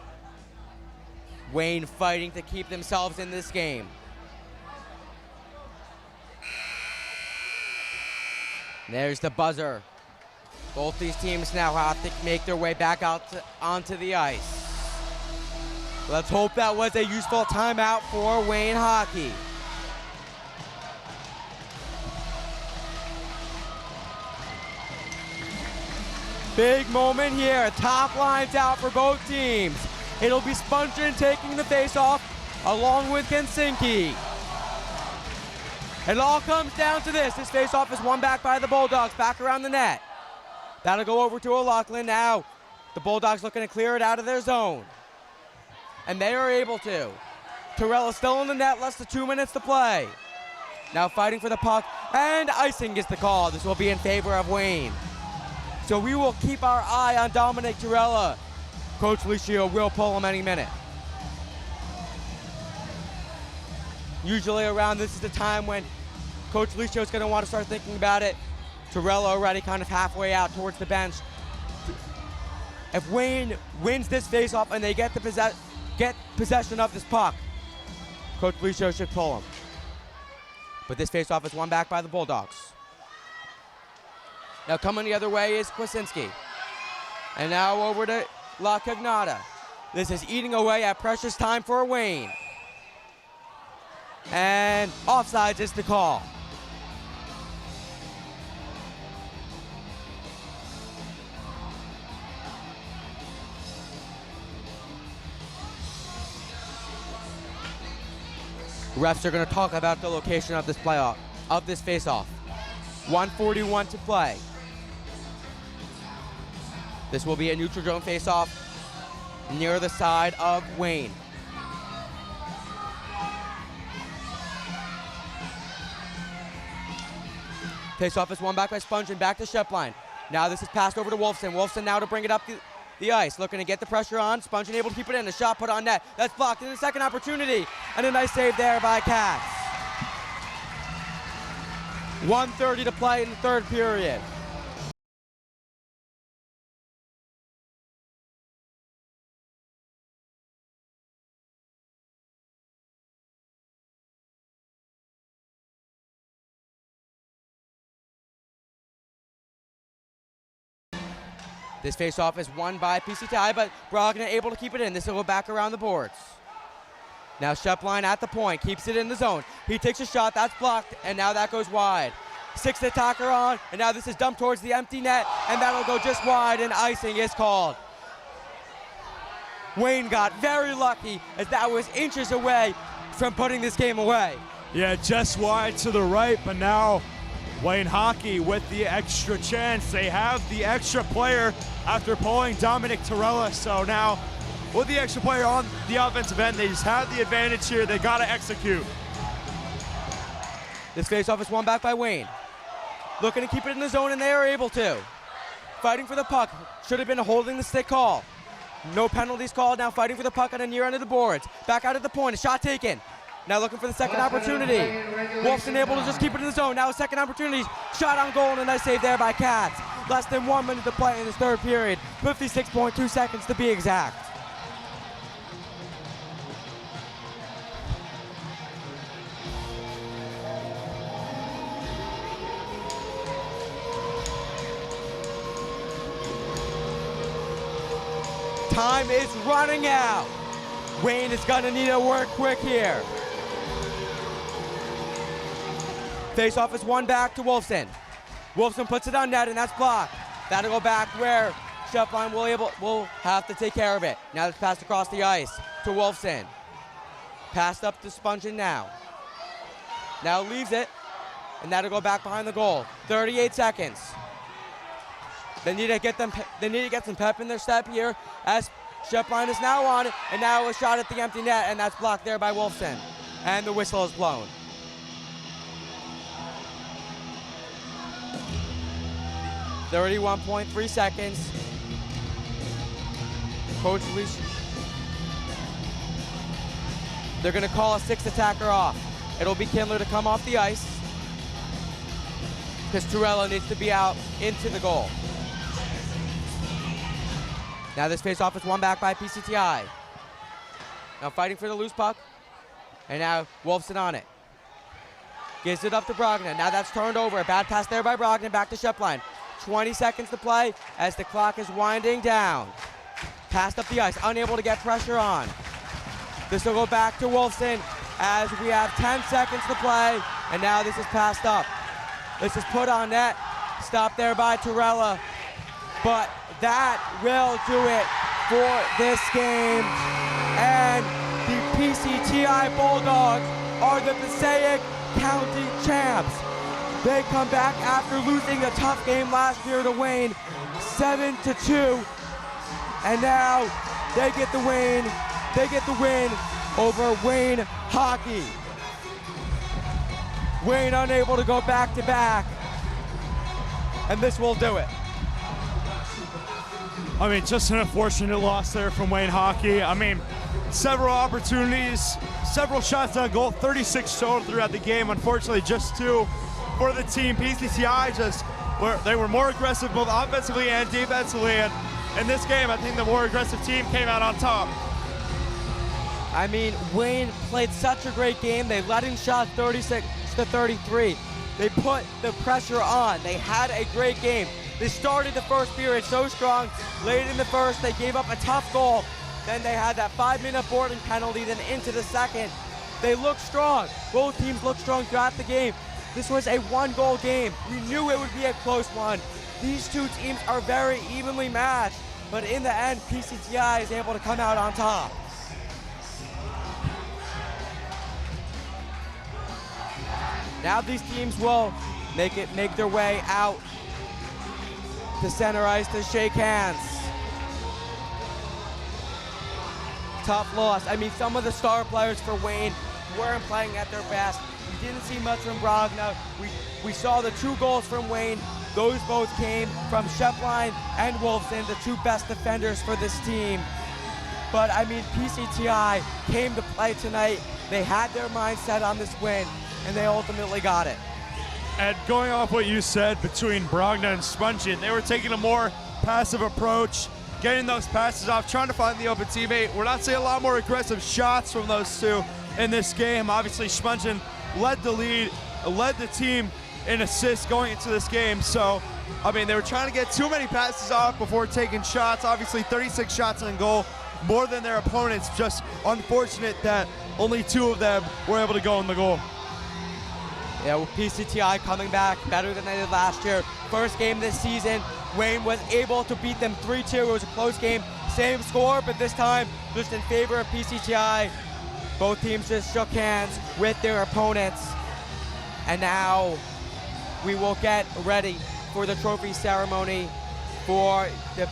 Wayne fighting to keep themselves in this game. There's the buzzer. Both these teams now have to make their way back out onto the ice. Let's hope that was a useful timeout for Wayne Hockey. Big moment here. Top lines out for both teams. It'll be Spungen taking the face-off along with Kensinki. It all comes down to this. This face-off is won back by the Bulldogs, back around the net. That'll go over to O'Loughlin now. The Bulldogs looking to clear it out of their zone. And they are able to. Torella still in the net, less than 2 minutes to play. Now fighting for the puck, and icing is the call. This will be in favor of Wayne. So we will keep our eye on Dominic Torella. Coach Lucio will pull him any minute. Usually around this is the time when Coach Lucio is going to want to start thinking about it. Torella already kind of halfway out towards the bench. If Wayne wins this faceoff and they get possession of this puck, Coach Lucio should pull him. But this faceoff is won back by the Bulldogs. Now coming the other way is Kwasinski. And now over to La Cagnata. This is eating away at precious time for Wayne. And offsides is the call. Refs are going to talk about the location of this playoff, of this face-off. 1:41 to play. This will be a neutral zone face-off near the side of Wayne. Face-off is won back by Spungen, back to Shepline. Now this is passed over to Wolfson. Wolfson now to bring it up the ice, looking to get the pressure on. Spungen able to keep it in. A shot put on net. That's blocked. And a second opportunity. And a nice save there by Katz. 1:30 to play in the third period. This face-off is won by PCTI, but Brogna able to keep it in. This will go back around the boards. Now Shepline at the point, keeps it in the zone. He takes a shot, that's blocked, and now that goes wide. Sixth attacker on, and now this is dumped towards the empty net, and that'll go just wide, and icing is called. Wayne got very lucky, as that was inches away from putting this game away. Yeah, just wide to the right, but now Wayne Hockey with the extra chance. They have the extra player after pulling Dominic Torella, so now with the extra player on the offensive end, they just have the advantage here. They got to execute. This faceoff is won back by Wayne. Looking to keep it in the zone, and they are able to. Fighting for the puck. Should have been a holding the stick call. No penalties called. Now fighting for the puck on the near end of the boards. Back out at the point. A shot taken. Now looking for the second opportunity. Wolfson able to just keep it in the zone. Now a second opportunity. Shot on goal, and a nice save there by Katz. Less than 1 minute to play in this third period. 56.2 seconds to be exact. Time is running out. Wayne is gonna need to work quick here. Face-off is won back to Wolfson. Wolfson puts it on net, and that's blocked. That'll go back where Shepline will have to take care of it. Now it's passed across the ice to Wolfson. Passed up to Spungen now. Now leaves it, and that'll go back behind the goal. 38 seconds. They need to get some pep in their step here, as Shepline is now on it, and now a shot at the empty net, and that's blocked there by Wolfson. And the whistle is blown. 31.3 seconds. Coach Leash. They're going to call a sixth attacker off. It'll be Kindler to come off the ice because Torello needs to be out into the goal. Now this face-off is won back by PCTI. Now fighting for the loose puck. And now Wolfson on it. Gives it up to Brogdon. Now that's turned over. A bad pass there by Brogdon. Back to Shepline. 20 seconds to play as the clock is winding down. Passed up the ice. Unable to get pressure on. This will go back to Wolfson as we have 10 seconds to play. And now this is passed up. This is put on net. Stopped there by Torella. But that will do it for this game. And the PCTI Bulldogs are the Passaic County champs. They come back after losing a tough game last year to Wayne, 7-2. And now they get the win. They get the win over Wayne Hockey. Wayne unable to go back to back. And this will do it. I mean, just an unfortunate loss there from Wayne Hockey. I mean, several opportunities, several shots on goal, 36 total throughout the game. Unfortunately, just 2 for the team. PCTI they were more aggressive both offensively and defensively. And in this game, I think the more aggressive team came out on top. I mean, Wayne played such a great game. They let him shot 36-33. They put the pressure on. They had a great game. They started the first period so strong. Late in the first, they gave up a tough goal. Then they had that 5-minute boarding penalty, then into the second. They looked strong. Both teams looked strong throughout the game. This was a 1-goal game. We knew it would be a close one. These two teams are very evenly matched, but in the end, PCTI is able to come out on top. Now these teams will make their way out to center ice to shake hands. Tough loss. I mean, some of the star players for Wayne weren't playing at their best. We didn't see much from Brogna. We saw the 2 goals from Wayne. Those both came from Shepline and Wolfson, the 2 best defenders for this team. But I mean, PCTI came to play tonight. They had their mind set on this win, and they ultimately got it. And going off what you said between Brogna and Spongin, they were taking a more passive approach, getting those passes off, trying to find the open teammate. We're not seeing a lot more aggressive shots from those 2 in this game. Obviously, Spongin led the team in assists going into this game. So, I mean, they were trying to get too many passes off before taking shots. Obviously, 36 shots in goal, more than their opponents. Just unfortunate that only 2 of them were able to go in the goal. Yeah, with PCTI coming back better than they did last year. First game this season, Wayne was able to beat them 3-2. It was a close game, same score, but this time just in favor of PCTI. Both teams just shook hands with their opponents. And now we will get ready for the trophy ceremony for the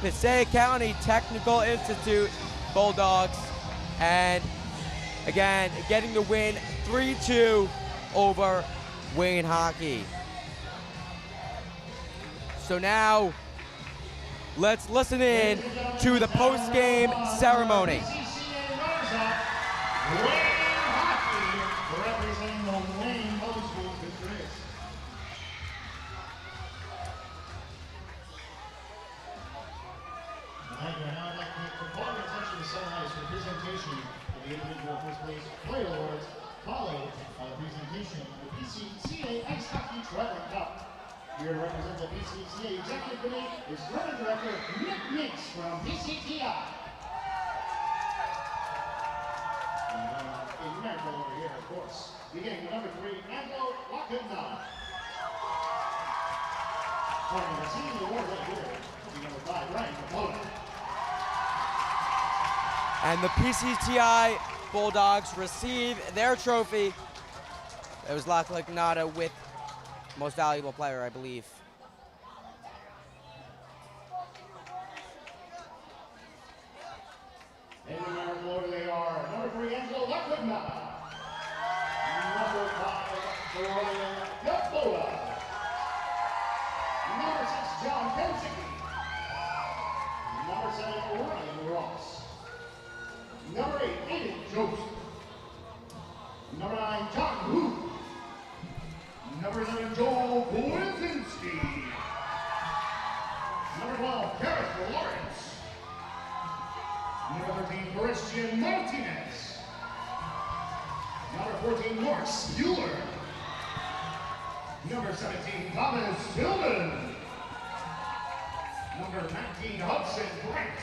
Passaic County Technical Institute Bulldogs. And again, getting the win 3-2 over Wayne Hockey. So now, let's listen in to the post-game ceremony. Wayne Hockey representing the Wayne High School District. Tonight, we'll now like to call your attention to sunrise for presentation of the individual first place player awards, followed by the presentation of the PCTI Ice Hockey Traveling Cup. Here to represent the PCTI Executive Committee is Program Director Nick Mix from PCTI. And Emeric over here, of course. Beginning with number 3, Angelo Wakanda. Forming the team award right here, will be number 5, Ryan Capola. And the PCTI Bulldogs receive their trophy. It was Lachlan Gnata with most valuable player, I believe. And in numerical order they are number 3, Angelo Wakanda. Number 5, Ryan Capola. Number 6, Michael Blazinski. Number 12, Garrett Lawrence. Number 13, Christian Martinez. Number 14, Mark Bueller. Number 17, Thomas Tillman. Number 19, Hudson Grant.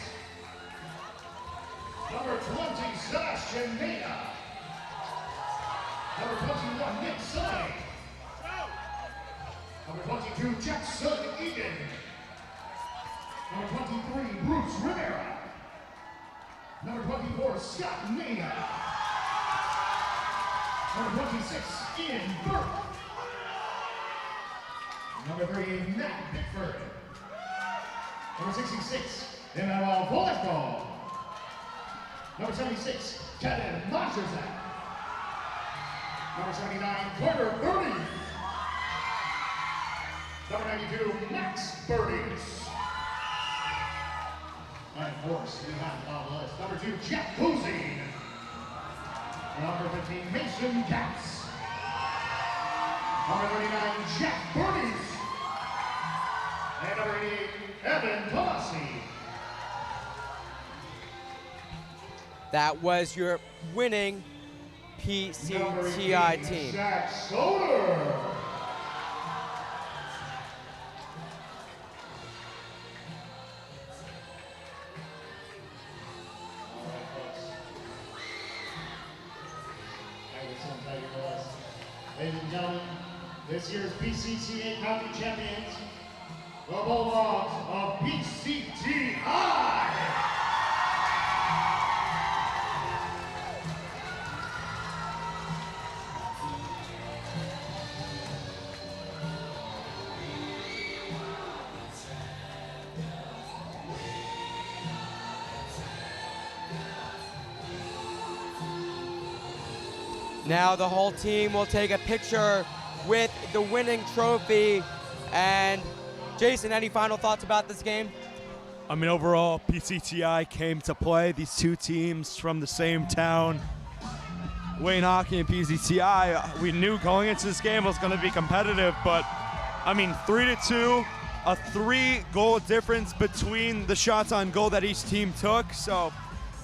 Number 20, Sebastian Mena. Number 21, Nick Sully. Number 22, Jackson Egan. Number 23, Bruce Rivera. Number 24, Scott Mena. Number 26, Ian Burke. Number 38, Matt Bickford. Number 66, Emeric Volleyball. Number 76, Kevin Monterzak. Number 79, Carter Birdies. Number 92, Max Birdies. And of course, we have on the list. Number 2, Jack Cousy. Number 15, Mason Katz. Number 39, Jack Birdies. And number 88, Evan Tomasi. That was your winning PCTI team. Zach Soder. Ladies and gentlemen, this year's PCTI County Champions, the Bulldogs of PCTI. Now the whole team will take a picture with the winning trophy. And Jason, any final thoughts about this game? I mean, overall, PCTI came to play. These two teams from the same town, Wayne Hockey and PCTI, we knew going into this game was going to be competitive, but I mean, 3-2, a 3-goal difference between the shots on goal that each team took. So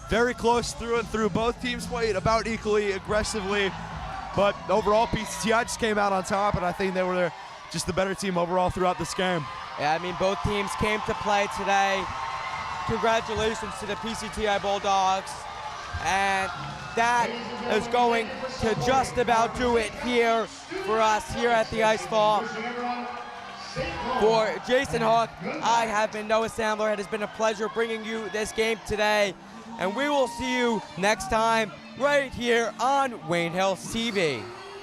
very close through and through. Both teams played about equally aggressively, but overall, PCTI just came out on top, and I think they were just the better team overall throughout this game. Yeah, I mean, both teams came to play today. Congratulations to the PCTI Bulldogs. And that is going to just about do it here for us here at the Ice Fall. For Jason Hawk, I have been Noah Sandler. It has been a pleasure bringing you this game today. And we will see you next time right here on Wayne Hills TV.